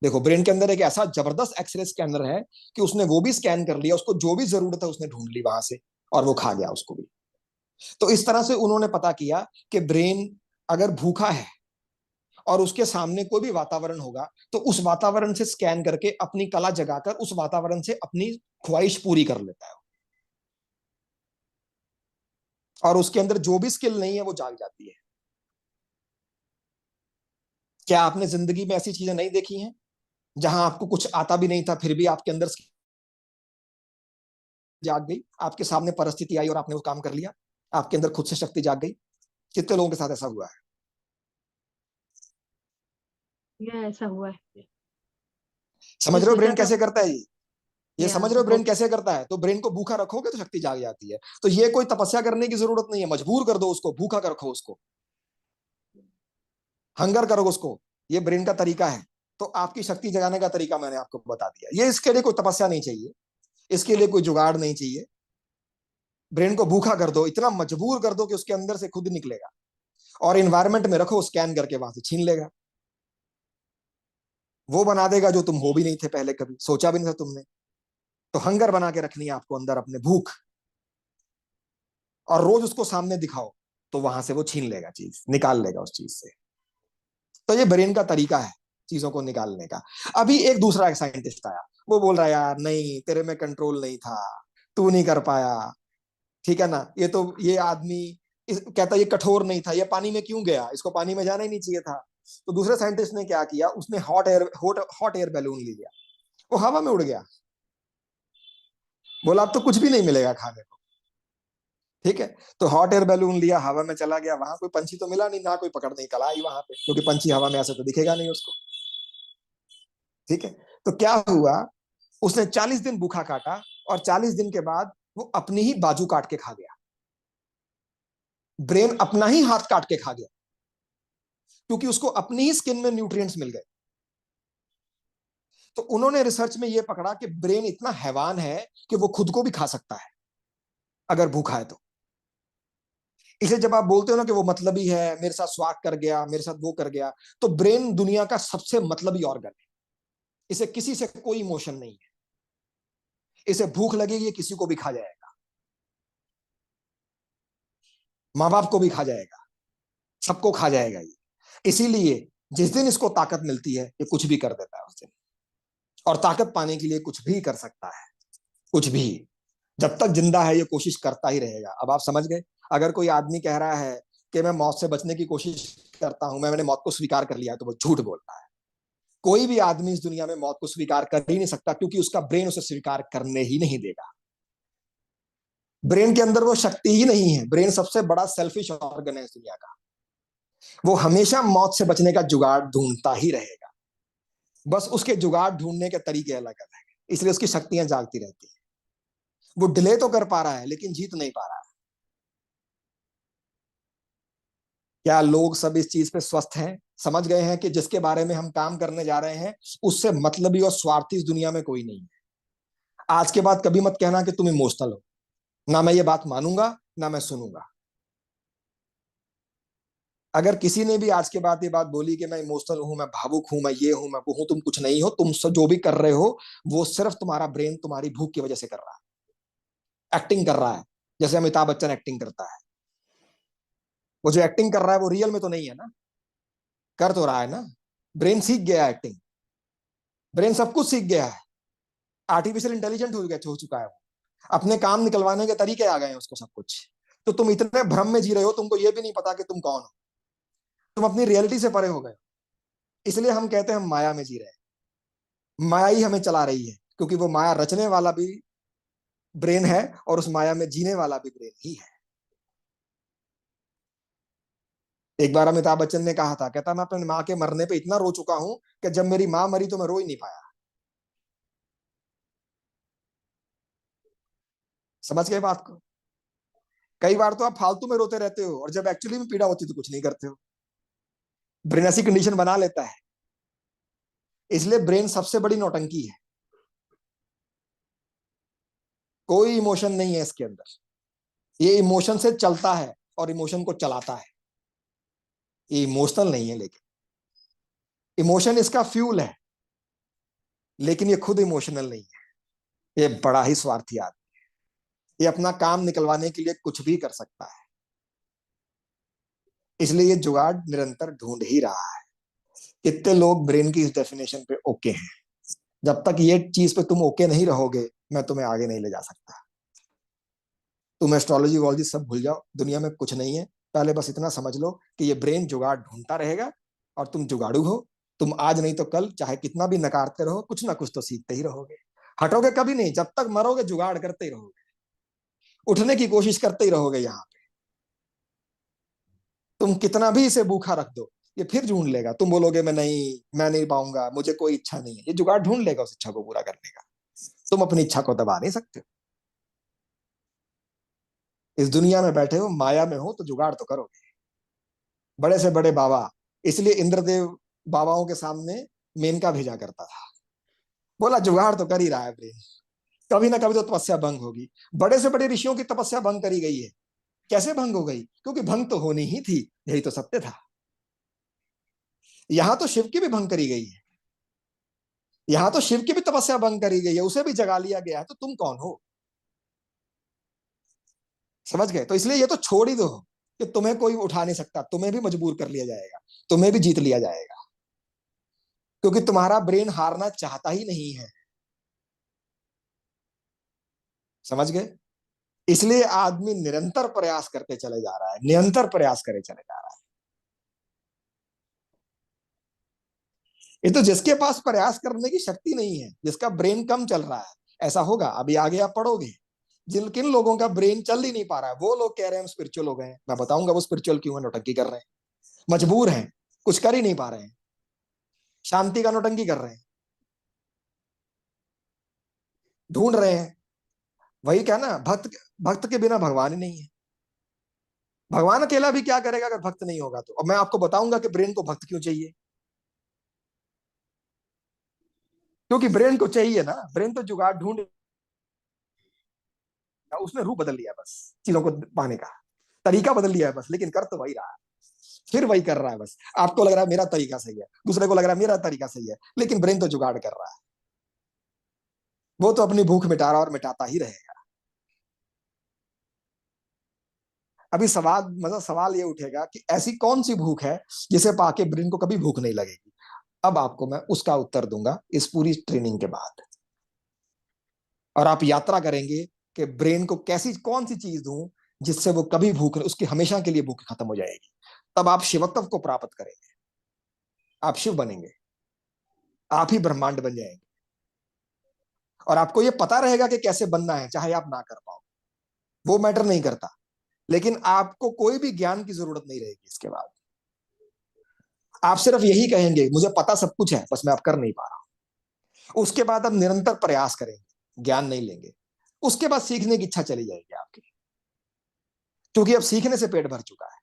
देखो, ब्रेन के अंदर एक ऐसा जबरदस्त एक्सरे स्कैनर है कि उसने वो भी स्कैन कर लिया, उसको जो भी जरूरत है उसने ढूंढ ली वहां से, और वो खा गया उसको भी। तो इस तरह से उन्होंने पता किया कि ब्रेन अगर भूखा है और उसके सामने कोई भी वातावरण होगा तो उस वातावरण से स्कैन करके अपनी कला जगाकर उस वातावरण से अपनी ख्वाहिश पूरी कर लेता है, और उसके अंदर जो भी स्किल नहीं है वो जाग जाती है। क्या आपने जिंदगी में ऐसी चीजें नहीं देखी हैं जहां आपको कुछ आता भी नहीं था फिर भी आपके अंदर जाग गई, आपके सामने परिस्थिति आई और आपने वो काम कर लिया, आपके अंदर खुद से शक्ति जाग गई? कितने लोगों के साथ ऐसा हुआ है? ये ऐसा हुआ है। समझ मैं रहे हो सोचा ब्रेन था। कैसे करता है ये या समझ रहे हो ब्रेन बहुत। कैसे करता है? तो ब्रेन को भूखा रखोगे तो शक्ति जाग जाती है। तो ये कोई तपस्या करने की जरूरत नहीं है, मजबूर कर दो उसको, भूखा कर रखो उसको, हंगर करो उसको। ये ब्रेन का तरीका है। तो आपकी शक्ति जगाने का तरीका मैंने आपको बता दिया। ये इसके लिए कोई तपस्या नहीं चाहिए, इसके लिए कोई जुगाड़ नहीं चाहिए। ब्रेन को भूखा कर दो, इतना मजबूर कर दो कि उसके अंदर से खुद निकलेगा, और इन्वायरमेंट में रखो, स्कैन करके वहां से छीन लेगा। वो बना देगा जो तुम हो भी नहीं थे, पहले कभी सोचा भी नहीं था तुमने। तो हंगर बना के रखनी है आपको अंदर, अपने भूख, और रोज उसको सामने दिखाओ, तो वहां से वो छीन लेगा, चीज निकाल लेगा उस चीज से। तो ये ब्रेन का तरीका है चीजों को निकालने का। अभी एक दूसरा एक साइंटिस्ट आया, वो बोल रहा है यार नहीं, तेरे में कंट्रोल नहीं था, तू नहीं कर पाया, ठीक है ना, ये तो ये आदमी कहता ये कठोर नहीं था, ये पानी में क्यों गया, इसको पानी में जाना ही नहीं चाहिए था। तो दूसरे साइंटिस्ट ने क्या किया, उसने हॉट एयर बैलून ले लिया, वो हवा में उड़ गया, बोला अब तो कुछ भी नहीं मिलेगा खाने को, ठीक है। तो हॉट एयर बैलून लिया, हवा में चला गया, वहां कोई पंछी तो मिला नहीं, ना कोई पकड़ने की कला आई वहां पे, क्योंकि पंछी हवा में ऐसे तो दिखेगा नहीं उसको, ठीक है। तो क्या हुआ, उसने 40 दिन भूखा काटा, और 40 दिन के बाद वो अपनी ही बाजू काट के खा गया। ब्रेन अपना ही हाथ काट के खा गया, क्योंकि उसको अपनी ही स्किन में न्यूट्रिएंट्स मिल गए। तो उन्होंने रिसर्च में यह पकड़ा कि ब्रेन इतना हैवान है कि वो खुद को भी खा सकता है अगर भूखा है तो। इसे जब आप बोलते हो ना कि वो मतलबी है, मेरे साथ स्वाग कर गया, मेरे साथ वो कर गया, तो ब्रेन दुनिया का सबसे मतलबी ऑर्गन है। इसे किसी से कोई इमोशन नहीं है, इसे भूख लगेगी ये किसी को भी खा जाएगा, माँ बाप को भी खा जाएगा, सबको खा जाएगा ये। इसीलिए जिस दिन इसको ताकत मिलती है ये कुछ भी कर देता है उस दिन, और ताकत पाने के लिए कुछ भी कर सकता है, कुछ भी। जब तक जिंदा है ये कोशिश करता ही रहेगा। अब आप समझ गए? अगर कोई आदमी कह रहा है कि मैं मौत से बचने की कोशिश करता हूं, मैंने मौत को स्वीकार कर लिया, तो वो झूठ बोलता है। कोई भी आदमी इस दुनिया में मौत को स्वीकार कर ही नहीं सकता, क्योंकि उसका ब्रेन उसे स्वीकार करने ही नहीं देगा। ब्रेन के अंदर वो शक्ति ही नहीं है। ब्रेन सबसे बड़ा सेल्फिश ऑर्गन है इस दुनिया का, वो हमेशा मौत से बचने का जुगाड़ ढूंढता ही रहेगा। बस उसके जुगाड़ ढूंढने के तरीके अलग अलग है, इसलिए उसकी शक्तियां जागती रहती है। वो डिले तो कर पा रहा है लेकिन जीत नहीं पा रहा है। क्या लोग सब इस चीज पे स्वस्थ हैं? समझ गए हैं कि जिसके बारे में हम काम करने जा रहे हैं उससे मतलबी और स्वार्थी इस दुनिया में कोई नहीं है। आज के बाद कभी मत कहना कि तुम इमोशनल हो, ना मैं ये बात मानूंगा ना मैं सुनूंगा। अगर किसी ने भी आज के बाद ये बात बोली कि मैं इमोशनल हूं, मैं भावुक हूं, मैं ये हूं, मैं वो हूं, तुम कुछ नहीं हो। तुम सब जो भी कर रहे हो वो सिर्फ तुम्हारा ब्रेन तुम्हारी भूख की वजह से कर रहा है, एक्टिंग कर रहा है, जैसे अमिताभ बच्चन एक्टिंग करता है। वो जो एक्टिंग कर रहा है वो रियल में तो नहीं है ना, कर तो रहा है ना। ब्रेन सीख गया एक्टिंग, ब्रेन सब कुछ सीख गया है, आर्टिफिशियल इंटेलिजेंट हो चुका है वो, अपने काम निकलवाने के तरीके आ गए हैं उसको सब कुछ। तो तुम इतने भ्रम में जी रहे हो, तुमको ये भी नहीं पता कि तुम कौन हो, तुम अपनी रियलिटी से परे हो गए। इसलिए हम कहते हैं हम माया में जी रहे हैं, माया ही हमें चला रही है, क्योंकि वो माया रचने वाला भी ब्रेन है और उस माया में जीने वाला भी ब्रेन ही है। एक बार अमिताभ बच्चन ने कहा था, कहता मैं अपनी माँ के मरने पे इतना रो चुका हूं कि जब मेरी माँ मरी तो मैं रो ही नहीं पाया। समझ गए बात को? कई बार तो आप फालतू में रोते रहते हो और जब एक्चुअली में पीड़ा होती तो कुछ नहीं करते हो। ब्रेन ऐसी कंडीशन बना लेता है, इसलिए ब्रेन सबसे बड़ी नौटंकी है। कोई इमोशन नहीं है इसके अंदर, ये इमोशन से चलता है और इमोशन को चलाता है। ये इमोशनल नहीं है, लेकिन इमोशन इसका फ्यूल है, लेकिन ये खुद इमोशनल नहीं है। ये बड़ा ही स्वार्थी आदमी है, ये अपना काम निकलवाने के लिए कुछ भी कर सकता है, इसलिए ये जुगाड़ निरंतर ढूंढ ही रहा है। कितने लोग ब्रेन की इस डेफिनेशन पे ओके हैं? जब तक ये चीज पे तुम ओके नहीं रहोगे, मैं तुम्हें आगे नहीं ले जा सकता। तुम एस्ट्रोलॉजी वॉलॉजी सब भूल जाओ, दुनिया में कुछ नहीं है। पहले बस इतना समझ लो कि ये ब्रेन जुगाड़ ढूंढता रहेगा और तुम जुगाड़ू हो। तुम आज नहीं तो कल चाहे कितना भी नकारते रहो, कुछ ना कुछ तो सीखते ही रहोगे। हटोगे कभी नहीं, जब तक मरोगे जुगाड़ करते ही रहोगे, उठने की कोशिश करते ही रहोगे। यहाँ पे तुम कितना भी इसे भूखा रख दो, ये फिर ढूंढ लेगा। तुम बोलोगे मैं नहीं पाऊंगा, मुझे कोई इच्छा नहीं है, ये जुगाड़ ढूंढ लेगा उस इच्छा को पूरा करने का। तुम अपनी इच्छा को दबा नहीं सकते। इस दुनिया में बैठे हो, माया में हो, तो जुगाड़ तो करोगे। बड़े से बड़े बाबा, इसलिए इंद्रदेव बाबाओं के सामने मेनका भेजा करता था। बोला जुगाड़ तो कर ही रहा है ब्रेन, कभी ना कभी तो तपस्या भंग होगी। बड़े से बड़े ऋषियों की तपस्या भंग करी गई है। कैसे भंग हो गई? क्योंकि भंग तो होनी ही थी, यही तो सत्य था। यहां तो शिव की भी भंग करी गई है, यहां तो शिव की भी तपस्या भंग करी गई है, उसे भी जगा लिया गया है। तो तुम कौन हो? समझ गए? तो इसलिए ये तो छोड़ ही दो कि तुम्हें कोई उठा नहीं सकता, तुम्हें भी मजबूर कर लिया जाएगा, तुम्हें भी जीत लिया जाएगा, क्योंकि तुम्हारा ब्रेन हारना चाहता ही नहीं है। समझ गए? इसलिए आदमी निरंतर प्रयास करते चले जा रहा है, निरंतर प्रयास करे चले जा रहा है। ये तो जिसके पास प्रयास करने की शक्ति नहीं है, जिसका ब्रेन कम चल रहा है, ऐसा होगा। अभी आगे आप पढ़ोगे जिन किन लोगों का ब्रेन चल ही नहीं पा रहा है, वो लोग कह रहे हैं हम स्पिरिचुअल हो गए हैं। मैं बताऊंगा वो स्पिरिचुअल क्यों है, नौटंकी कर रहे हैं, मजबूर हैं, कुछ कर ही नहीं पा रहे हैं, शांति का नौटंकी कर रहे हैं, ढूंढ रहे हैं। वही क्या ना, भक्त भक्त के बिना भगवान ही नहीं है। भगवान अकेला भी क्या करेगा अगर भक्त नहीं होगा तो। अब मैं आपको बताऊंगा कि ब्रेन को भक्त क्यों चाहिए। क्योंकि ब्रेन को चाहिए ना, ब्रेन तो जुगाड़ ढूंढ, उसने रूप बदल लिया बस, चीजों को पाने का तरीका बदल लिया है बस, लेकिन कर तो वही रहा है, फिर वही कर रहा है बस। आपको लग रहा है मेरा तरीका सही है, दूसरे को लग रहा है मेरा तरीका सही है, लेकिन ब्रेन तो जुगाड़ कर रहा है। वो तो अपनी भूख मिटा रहा और मिटाता ही रहेगा। अभी सवाल मतलब सवाल ये उठेगा कि ऐसी कौन सी भूख है जिसे पाके ब्रेन को कभी भूख नहीं लगेगी। अब आपको मैं उसका उत्तर दूंगा इस पूरी ट्रेनिंग के बाद, और आप यात्रा करेंगे कि ब्रेन को कैसी कौन सी चीज दूं जिससे वो कभी भूख, उसकी हमेशा के लिए भूख खत्म हो जाएगी। तब आप शिवत्व को प्राप्त करेंगे, आप शिव बनेंगे, आप ही ब्रह्मांड बन जाएंगे। और आपको ये पता रहेगा कि कैसे बनना है, चाहे आप ना कर पाओ, वो मैटर नहीं करता। लेकिन आपको कोई भी ज्ञान की जरूरत नहीं रहेगी इसके बाद। आप सिर्फ यही कहेंगे मुझे पता सब कुछ है, बस मैं अब कर नहीं पा रहा हूं। उसके बाद आप निरंतर प्रयास करेंगे, ज्ञान नहीं लेंगे। उसके बाद सीखने की इच्छा चली जाएगी आपकी, क्योंकि अब सीखने से पेट भर चुका है।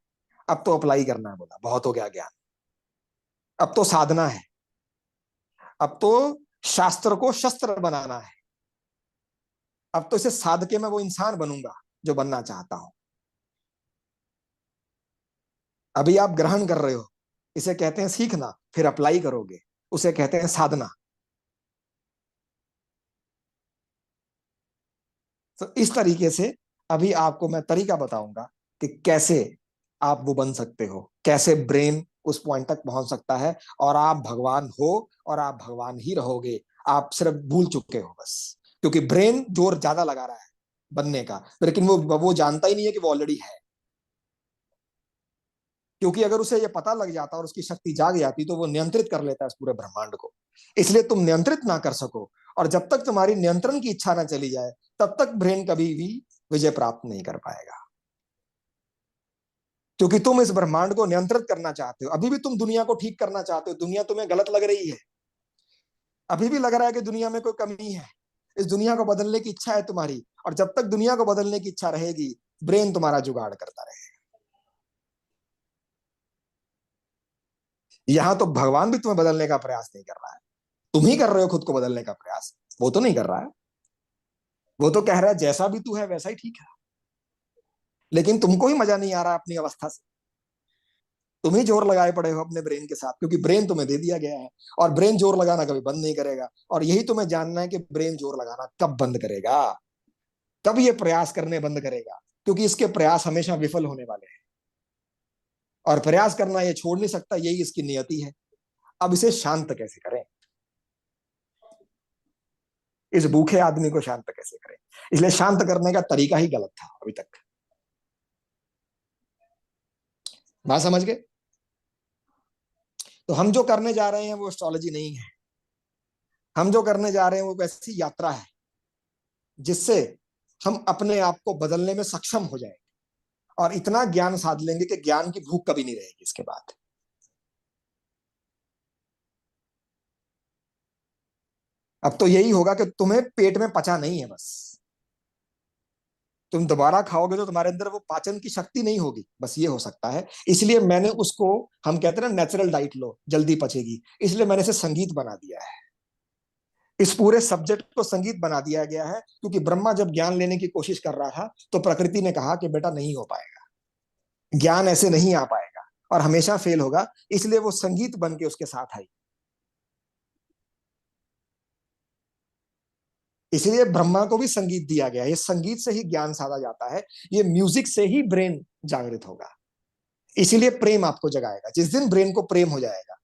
अब तो अप्लाई करना है, बोला बहुत हो गया ज्ञान, अब तो साधना है, अब तो शास्त्र को शस्त्र बनाना है, अब तो इसे साध के मैं वो इंसान बनूंगा जो बनना चाहता हूं। अभी आप ग्रहण कर रहे हो, इसे कहते हैं सीखना, फिर अप्लाई करोगे, उसे कहते हैं साधना। तो इस तरीके से अभी आपको मैं तरीका बताऊंगा कि कैसे आप वो बन सकते हो, कैसे ब्रेन उस पॉइंट तक पहुंच सकता है, और आप भगवान हो और आप भगवान ही रहोगे। आप सिर्फ भूल चुके हो बस, क्योंकि ब्रेन जोर ज्यादा लगा रहा है बनने का, लेकिन वो जानता ही नहीं है कि वो ऑलरेडी है। क्योंकि अगर उसे ये पता लग जाता और उसकी शक्ति जाग जाती तो वो नियंत्रित कर लेता है इस पूरे ब्रह्मांड को। इसलिए तुम नियंत्रित ना कर सको, और जब तक तुम्हारी नियंत्रण की इच्छा ना चली जाए, तब तक ब्रेन कभी भी विजय प्राप्त नहीं कर पाएगा। क्योंकि तुम इस ब्रह्मांड को नियंत्रित करना चाहते हो, अभी भी तुम दुनिया को ठीक करना चाहते हो। दुनिया तुम्हें गलत लग रही है, अभी भी लग रहा है कि दुनिया में कोई कमी है। इस दुनिया को बदलने की इच्छा है तुम्हारी, और जब तक दुनिया को बदलने की इच्छा रहेगी, ब्रेन तुम्हारा जुगाड़ करता रहेगा। यहां तो भगवान भी तुम्हें बदलने का प्रयास नहीं कर रहा है, तुम ही कर रहे हो खुद को बदलने का प्रयास। वो तो नहीं कर रहा है, वो तो कह रहा है जैसा भी तू है वैसा ही ठीक है। लेकिन तुमको ही मजा नहीं आ रहा अपनी अवस्था से, तुम ही जोर लगाए पड़े हो अपने ब्रेन के साथ, क्योंकि ब्रेन तुम्हें दे दिया गया है, और ब्रेन जोर लगाना कभी बंद नहीं करेगा। और यही तुम्हें जानना है कि ब्रेन जोर लगाना कब बंद करेगा, कब ये प्रयास करने बंद करेगा। क्योंकि इसके प्रयास हमेशा विफल होने वाले हैं, और प्रयास करना ये छोड़ नहीं सकता, यही इसकी नियति है। अब इसे शांत कैसे करें, इस भूखे आदमी को शांत कैसे करें। इसलिए शांत करने का तरीका ही गलत था अभी तक। बात समझ गए? तो हम जो करने जा रहे हैं वो एस्ट्रोलॉजी नहीं है। हम जो करने जा रहे हैं वो वैसी यात्रा है जिससे हम अपने आप को बदलने में सक्षम हो जाएंगे और इतना ज्ञान साध लेंगे कि ज्ञान की भूख कभी नहीं रहेगी इसके बाद। अब तो यही होगा कि तुम्हें पेट में पचा नहीं है, बस तुम दोबारा खाओगे तो तुम्हारे अंदर वो पाचन की शक्ति नहीं होगी, बस ये हो सकता है। इसलिए मैंने उसको, हम कहते हैं ना नेचुरल डाइट लो जल्दी पचेगी, इसलिए मैंने इसे संगीत बना दिया है। इस पूरे सब्जेक्ट को संगीत बना दिया गया है क्योंकि ब्रह्मा जब ज्ञान लेने की कोशिश कर रहा था तो प्रकृति ने कहा कि बेटा नहीं हो पाएगा, ज्ञान ऐसे नहीं आ पाएगा और हमेशा फेल होगा, इसलिए वो संगीत बन के उसके साथ आई। इसलिए ब्रह्मा को भी संगीत दिया गया है। ये संगीत से ही ज्ञान साधा जाता है, ये म्यूजिक से ही ब्रेन जागृत होगा। इसीलिए प्रेम आपको जगाएगा। जिस दिन ब्रेन को प्रेम हो जाएगा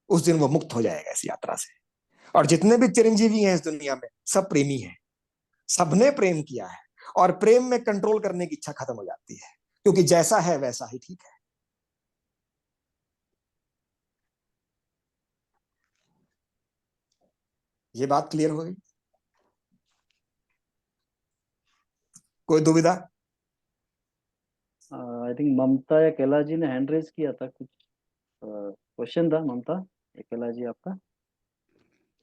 उस दिन वो मुक्त हो जाएगा इस यात्रा से। और जितने भी चिरंजीवी हैं इस दुनिया में सब प्रेमी हैं, सबने प्रेम किया है और प्रेम में कंट्रोल करने की इच्छा खत्म हो जाती है क्योंकि जैसा है वैसा ही ठीक है। ये बात क्लियर हो गई? कोई दुविधा? आई थिंक ममता या कैलाश जी ने हैंड रेज किया था, कुछ क्वेश्चन था। ममता या कैलाश जी आपका?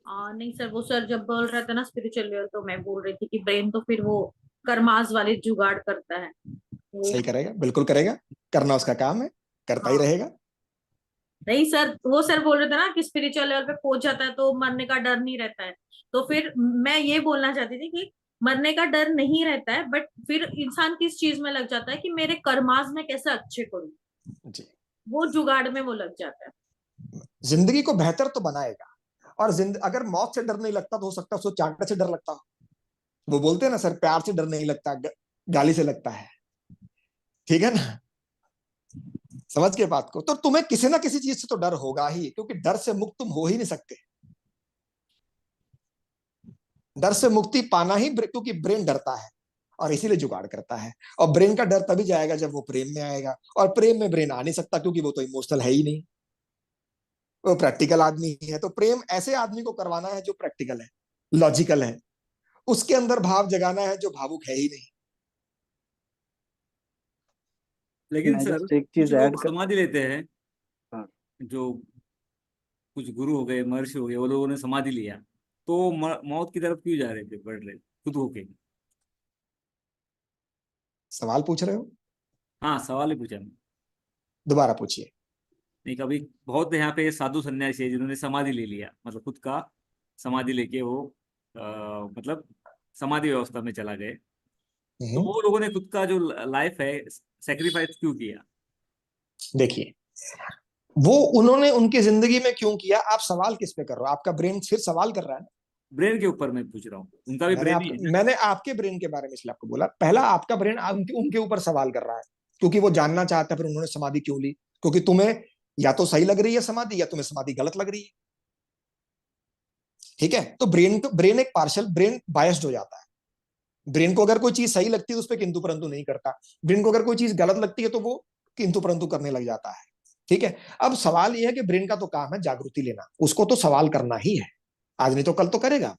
नहीं सर, वो सर जब बोल रहा था ना स्पिरिचुअल लेवल, तो मैं बोल रही थी कि ब्रेन तो फिर वो कर्मास वाले जुगाड़ करता है वो। सही करेगा, बिल्कुल करेगा, करना उसका काम है, करता ही हाँ रहेगा। नहीं सर, वो सर बोल रहे थे ना कि स्पिरिचुअल लेवल पे पहुंच जाता है तो मरने का डर नहीं रहता है। तो फिर मैं ये बोलना चाहती थी कि मरने का डर नहीं रहता है, बट फिर इंसान किस चीज में लग जाता है कि मेरे कर्मास में कैसे अच्छे करूं, जी, वो जुगाड़ में वो लग जाता है। जिंदगी को बेहतर तो बनाएगा। और अगर मौत से डर नहीं लगता तो हो सकता है उसको चांटे से डर लगता हो। वो बोलते हैं ना सर, प्यार से डर नहीं लगता, गाली से लगता है। ठीक है ना? समझ के बात को। तो तुम्हें किसी ना किसी चीज से तो डर होगा ही, क्योंकि डर से मुक्त तुम हो ही नहीं सकते। डर से मुक्ति पाना ही क्योंकि ब्रेन डरता है और इसीलिए जुगाड़ करता है। और ब्रेन का डर तभी जाएगा जब वो प्रेम में आएगा, और प्रेम में ब्रेन आ नहीं सकता क्योंकि वो तो इमोशनल है ही नहीं, वो प्रैक्टिकल आदमी है। तो प्रेम ऐसे आदमी को करवाना है जो प्रैक्टिकल है, लॉजिकल है, उसके अंदर भाव जगाना है जो भावुक है ही नहीं। लेकिन मैं सर जस्ट एक कुछ चीज लोग ऐड कर। समाधि लेते हैं, हाँ, जो कुछ गुरु हो गए, महर्षि हो गए, वो लोगों ने समाधि लिया तो मौत की तरफ क्यों जा रहे थे, बढ़ रहे खुद होके? सवाल पूछ रहे हो? हाँ, सवाल ही पूछा मैं। दोबारा पूछिए। नहीं, कभी बहुत यहाँ पे साधु सन्यासी है जिन्होंने समाधि ले लिया, मतलब खुद का समाधि लेके वो मतलब समाधि व्यवस्था में चला गए, तो वो लोगों ने खुद का जो लाइफ है सेक्रीफाइस क्यों किया? देखिए, वो उन्होंने उनकी जिंदगी में क्यों किया, आप सवाल किस पे कर रहे हो? आपका ब्रेन फिर सवाल कर रहा है ना। ब्रेन के ऊपर मैं पूछ रहा हूँ, उनका भी ब्रेन ही है ना। मैंने आपके ब्रेन के बारे में इसलिए आपको बोला। पहला आपका ब्रेन उनके ऊपर सवाल कर रहा है क्योंकि वो जानना चाहता है फिर उन्होंने समाधि क्यों ली। क्योंकि तुम्हें या तो सही लग रही है समाधि, या तुम्हें समाधि गलत लग रही है। ठीक है? तो ब्रेन एक पार्शल, ब्रेन बायस्ड हो जाता है। ब्रेन को अगर कोई चीज सही लगती है तो उस पर किंतु परंतु नहीं करता। ब्रेन को अगर कोई चीज गलत लगती है तो वो किंतु परंतु करने लग जाता है। ठीक है? अब सवाल यह है कि ब्रेन का तो काम है जागृति लेना, उसको तो सवाल करना ही है, आज नहीं तो कल तो करेगा।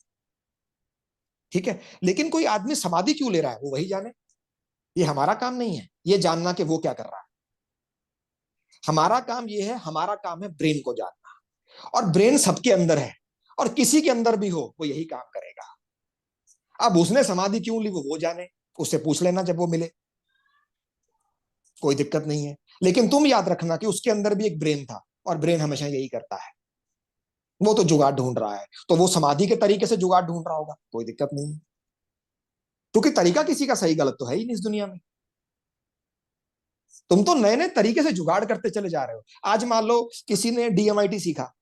ठीक है? लेकिन कोई आदमी समाधि क्यों ले रहा है वो वही जाने, ये हमारा काम नहीं है ये जानना कि वो क्या कर रहा है। हमारा काम ये है, हमारा काम है ब्रेन को जानना। और ब्रेन सबके अंदर है और किसी के अंदर भी हो वो यही काम करेगा। अब उसने समाधि क्यों ली वो जाने, उससे पूछ लेना जब वो मिले, कोई दिक्कत नहीं है। लेकिन तुम याद रखना कि उसके अंदर भी एक ब्रेन था और ब्रेन हमेशा यही करता है, वो तो जुगाड़ ढूंढ रहा है। तो वो समाधि के तरीके से जुगाड़ ढूंढ रहा होगा, कोई दिक्कत नहीं है, क्योंकि तरीका किसी का सही गलत तो है ही नहीं इस दुनिया में। तुम तो नए नए तरीके से जुगाड़ करते चले जा रहे हो। आज मान लो किसी ने डीएमआईटी सीखा,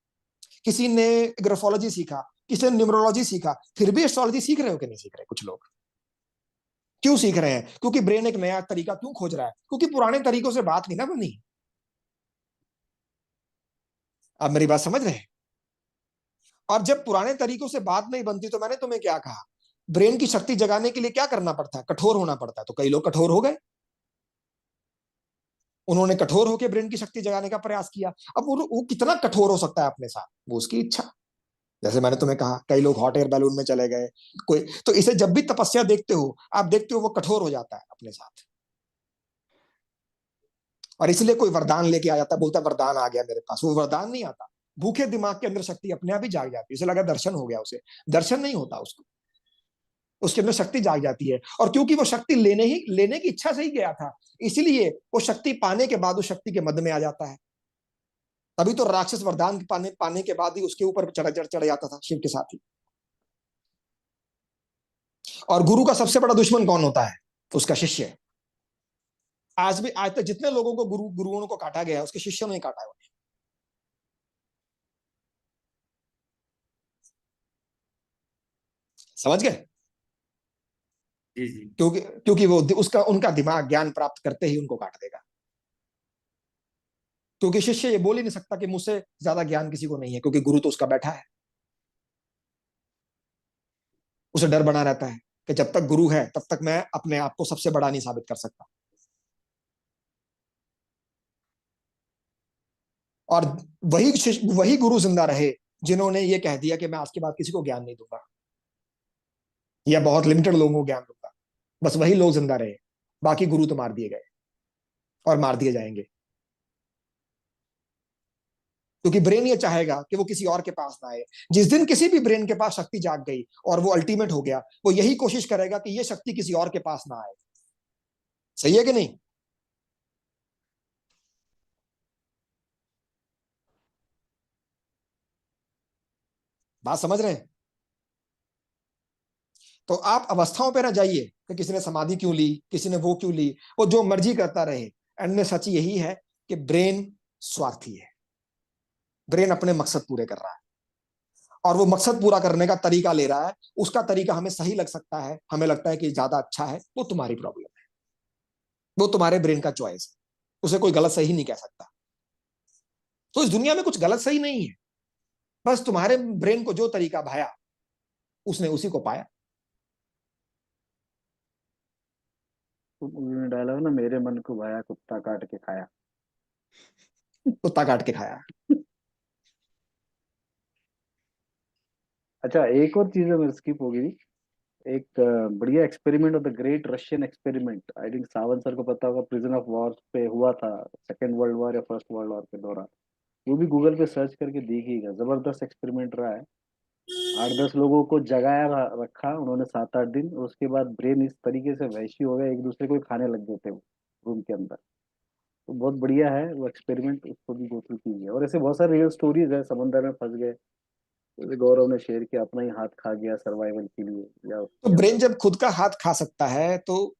किसी ने ग्राफोलॉजी सीखा, किसी ने न्यूमरोलॉजी सीखा, फिर भी एस्ट्रोलॉजी सीख रहे हो कि नहीं सीख रहे कुछ लोग? क्यों सीख रहे हैं? क्योंकि ब्रेन एक नया तरीका क्यों खोज रहा है, क्योंकि पुराने तरीकों से बात नहीं ना बनी। आप मेरी बात समझ रहे हैं? और जब पुराने तरीकों से बात नहीं बनती तो मैंने तुम्हें क्या कहा, ब्रेन की शक्ति जगाने के लिए क्या करना पड़ता है, कठोर होना पड़ता है। तो कई लोग कठोर हो गए, उन्होंने कठोर होकर ब्रेन की शक्ति जगाने का प्रयास किया। अब वो कितना कठोर हो सकता है अपने साथ, वो उसकी इच्छा। जैसे मैंने तुम्हें कहा, कई लोग हॉट एयर बैलून में चले गए, कोई तो इसे जब भी तपस्या देखते हो, आप देखते हो वो कठोर हो जाता है अपने साथ। और इसलिए कोई वरदान लेके आ जाता है, बोलता है वरदान आ गया मेरे पास। वो वरदान नहीं आता, भूखे दिमाग के अंदर शक्ति अपने आप ही जाग जाती है। उसे लगा दर्शन हो गया, उसे दर्शन नहीं होता, उसको उसके अंदर शक्ति जाग जाती है। और क्योंकि वो शक्ति लेने की इच्छा से ही गया था, इसीलिए वो शक्ति पाने के बाद उस शक्ति के मद में आ जाता है। तभी तो राक्षस वरदान पाने के बाद ही उसके ऊपर चढ़ जाता था शिव के साथ ही। और गुरु का सबसे बड़ा दुश्मन कौन होता है? उसका शिष्य। आज तक जितने लोगों को गुरुओं को काटा गया है, उसके शिष्यों ने काटा है। समझ गए? जी जी। क्योंकि वो उनका दिमाग ज्ञान प्राप्त करते ही उनको काट देगा। क्योंकि शिष्य ये बोल ही नहीं सकता कि मुझसे ज्यादा ज्ञान किसी को नहीं है, क्योंकि गुरु तो उसका बैठा है। उसे डर बना रहता है कि जब तक गुरु है तब तक मैं अपने आप को सबसे बड़ा नहीं साबित कर सकता। और वही गुरु जिंदा रहे जिन्होंने ये कह दिया कि मैं आज के बाद किसी को ज्ञान नहीं दूंगा, या बहुत लिमिटेड लोगों को ज्ञान दूंगा। बस वही लोग जिंदा रहे, बाकी गुरु तो मार दिए गए और मार दिए जाएंगे। क्योंकि ब्रेन ये चाहेगा कि वो किसी और के पास ना आए। जिस दिन किसी भी ब्रेन के पास शक्ति जाग गई और वो अल्टीमेट हो गया, वो यही कोशिश करेगा कि ये शक्ति किसी और के पास ना आए। सही है कि नहीं? बात समझ रहे हैं? तो आप अवस्थाओं पे ना जाइए कि किसी ने समाधि क्यों ली, किसी ने वो क्यों ली, वो जो मर्जी करता रहे। एंड में सच यही है कि ब्रेन स्वार्थी है। ब्रेन अपने मकसद पूरे कर रहा है, और वो मकसद पूरा करने का तरीका ले रहा है। उसका तरीका हमें सही लग सकता है, हमें लगता है कि ज्यादा अच्छा है, वो तुम्हारी प्रॉब्लम है, वो तुम्हारे ब्रेन का चॉइस है। उसे कोई गलत सही नहीं कह सकता। तो इस दुनिया में कुछ गलत सही नहीं है, बस तुम्हारे ब्रेन को जो तरीका भाया उसने उसी को पाया। तो उन्होंने डायलॉग ना, मेरे मन को भाया कुत्ता काट के खाया। कुत्ता काट के खाया। अच्छा, एक और चीज है मेरे स्किप हो गई। एक बढ़िया experiment of the great Russian experiment, I think Sawant sir को पता होगा, प्रिजन ऑफ वॉर पे हुआ था, सेकेंड वर्ल्ड वॉर या फर्स्ट वर्ल्ड वॉर के दौरान। वो भी गूगल पे सर्च करके देखिएगा, जबरदस्त एक्सपेरिमेंट रहा है। 8-10 लोगों को जगाया रखा उन्होंने 7-8 दिन, और उसके बाद ब्रेन इस तरीके से वैशी हो गया, एक दूसरे को ही खाने लग गए थे वो रूम के अंदर। तो बहुत बढ़िया है वो एक्सपेरिमेंट, उसको भी गो थ्रू कीजिए। और ऐसे बहुत सारे रियल स्टोरीज है, समंदर में फंस गए, जैसे गौरव ने शेयर किया, अपना ही हाथ खा गया सर्वाइवल के लिए, या तो उसके ब्रेन अंदर। जब खुद का हाथ खा सकता है, तो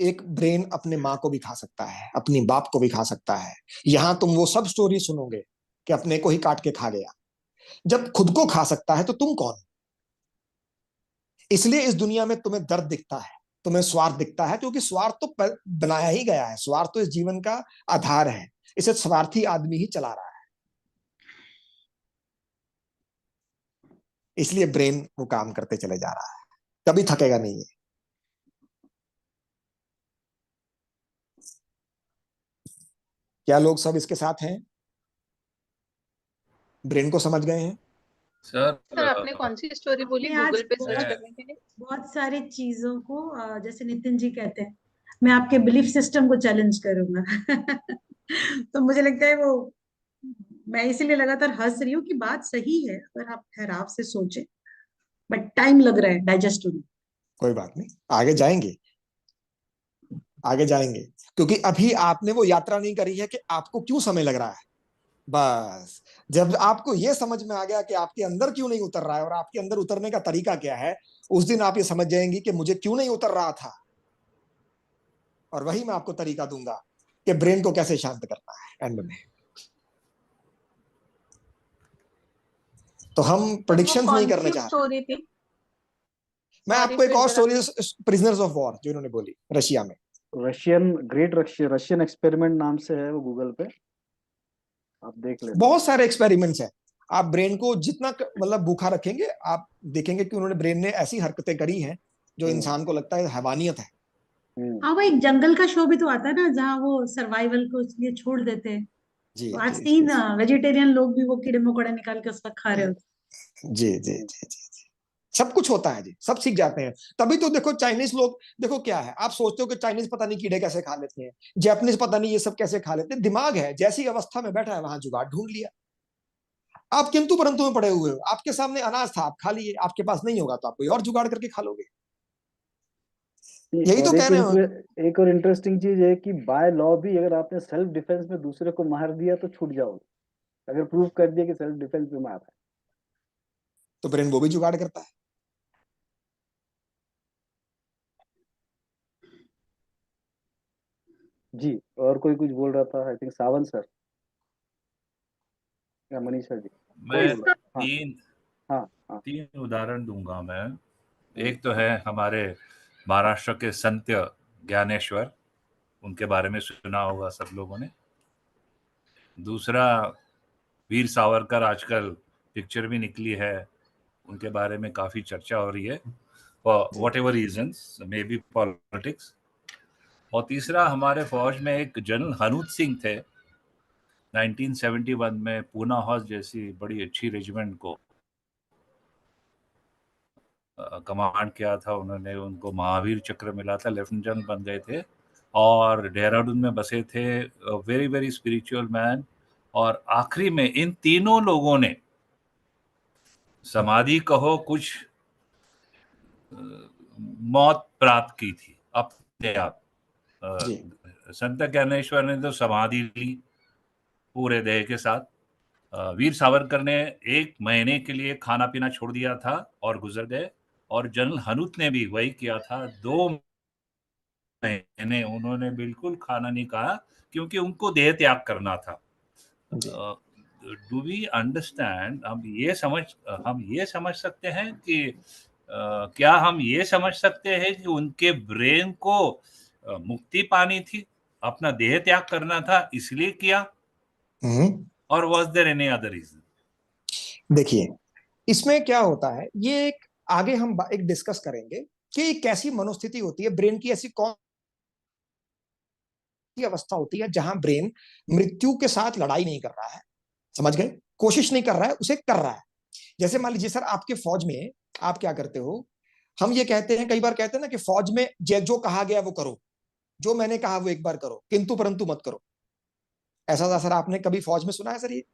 एक ब्रेन अपने माँ को भी खा सकता है, अपनी बाप को भी खा सकता है। यहां तुम वो सब स्टोरी सुनोगे कि अपने को ही काट के खा गया। जब खुद को खा सकता है तो तुम कौन? इसलिए इस दुनिया में तुम्हें दर्द दिखता है, तुम्हें स्वार्थ दिखता है, क्योंकि स्वार्थ तो बनाया ही गया है। स्वार्थ तो इस जीवन का आधार है, इसे स्वार्थी आदमी ही चला रहा है। इसलिए ब्रेन वो काम करते चले जा रहा है, कभी थकेगा नहीं है। क्या लोग सब इसके साथ हैं? ब्रेन को समझ गए हैं? सर आपने कौन सी स्टोरी बोली मैं आज गूगल पे सर्च मैं करने के लिए? बहुत सारी चीजों को जैसे नितिन जी कहते हैं, मैं आपके बिलीफ सिस्टम को चैलेंज करूंगा। तो मुझे लगता है वो, मैं इसीलिए लगातार हंस रही हूँ कि बात सही है अगर आप ठहराव से सोचें, बट टाइम लग रहा है डाइजेस्ट होने। कोई बात नहीं, आगे जाएंगे, आगे जाएंगे। क्योंकि अभी आपने वो यात्रा नहीं करी है कि आपको क्यों समय लग रहा है। बस जब आपको ये समझ में आ गया कि आपके अंदर क्यों नहीं उतर रहा है और आपके अंदर उतरने का तरीका क्या है, उस दिन आप ये समझ जाएंगी कि मुझे क्यों नहीं उतर रहा था। और वही मैं आपको तरीका दूंगा कि ब्रेन को कैसे शांत करना है एंड में। तो हम वो प्रेडिक्शंस नहीं कौन करने सी चाह रहे। स्टोरी थी? मैं सॉरी आपको एक फिर और जरा स्टोरी, प्रिजनर्स ऑफ वॉर जो इन्होंने बोली रशिया में। रशियन एक्सपेरिमेंट नाम से है वो गूगल पे। आप देख लेना। बहुत सारे एक्सपेरिमेंट्स हैं। आप ब्रेन को जितना मतलब भूखा रखेंगे, आप देखेंगे कि उन्होंने ब्रेन ने ऐसी हरकतें करी हैं जो इंसान को लगता है हैवानियत है। हाँ, वो एक जंगल का शो भी तो आता है ना, जहाँ वो सर्वाइवल को इसलिए छोड़ देते हैं। जी तो आज जी सीन जी वेजिटेरियन लोग भी वो कीड़े मकोड़े निकाल के उसका खा रहे होते जी जी जी जी जी। सब कुछ होता है जी, सब सीख जाते हैं। तभी तो देखो चाइनीज लोग, देखो क्या है, आप सोचते हो कि चाइनीज पता नहीं कीड़े कैसे खा लेते हैं, जापानीज पता नहीं ये सब कैसे खा लेते हैं। दिमाग है, जैसी अवस्था में बैठा है वहां जुगाड़ ढूंढ लिया। आप किंतु परंतु में पड़े हुए हो, आपके सामने अनाज था आप खा लिए, आपके पास नहीं होगा तो आप कोई और जुगाड़ करके खा लोगे। यही तो और कह रहे हो। एक और इंटरेस्टिंग चीज है कि बाय लॉ भी अगर आपने सेल्फ डिफेंस में दूसरे को मार दिया तो छूट जाओगे, अगर प्रूव कर दिया कि सेल्फ डिफेंस में मारा है। तो ब्रेन वो भी जुगाड़ करता है। जी, और कोई कुछ बोल रहा था, आई थिंक सावंत सर या मनीषा जी, कोई मैं बोल रहा। हाँ तीन हाँ हाँ। तीन उदाहरण दूंगा मैं। एक तो है हमारे महाराष्ट्र के संत ज्ञानेश्वर, उनके बारे में सुना होगा सब लोगों ने। दूसरा वीर सावरकर, आजकल पिक्चर भी निकली है, उनके बारे में काफी चर्चा हो रही है for what ever reasons, may be politics. और तीसरा हमारे फौज में एक जनरल हनूत सिंह थे, 1971 में पूना हाउस जैसी बड़ी अच्छी रेजिमेंट को कमांड किया था उन्होंने। उनको महावीर चक्र मिला था, लेफ्टिनेंट जनरल बन गए थे और देहरादून में बसे थे। Very very spiritual man. और आखिरी में इन तीनों लोगों ने समाधि कहो कुछ मौत प्राप्त की थी अपने आप। जी संत ज्ञानेश्वर ने तो समाधि ली पूरे देह के साथ। वीर सावरकर ने 1 महीने के लिए खाना पीना छोड़ दिया था और गुजर गए। और जनरल हनूत ने भी वही किया था, 2 महीने उन्होंने बिल्कुल खाना नहीं खाया क्योंकि उनको देह त्याग करना था। जी डू वी अंडरस्टैंड? हम ये समझ सकते हैं कि क्या हम ये समझ सकते हैं कि उनके ब्रेन को मुक्ति पानी थी, अपना देह त्याग करना था इसलिए किया, और was there any other reason? देखिए इसमें क्या होता है, ये एक आगे हम एक डिस्कस करेंगे कि एक कैसी मनोस्थिति होती है ब्रेन की, ऐसी कौन सी अवस्था होती है जहां ब्रेन मृत्यु के साथ लड़ाई नहीं कर रहा है, समझ गए, कोशिश नहीं कर रहा है, उसे कर रहा है। जैसे मान लीजिए सर, आपके फौज में आप क्या करते हो, हम ये कहते हैं, कई बार कहते हैं ना कि फौज में जो कहा गया वो करो, जो मैंने कहा वो एक बार करो, किंतु परंतु मत करो। ऐसा था सर, आपने कभी फौज में सुना है सर ये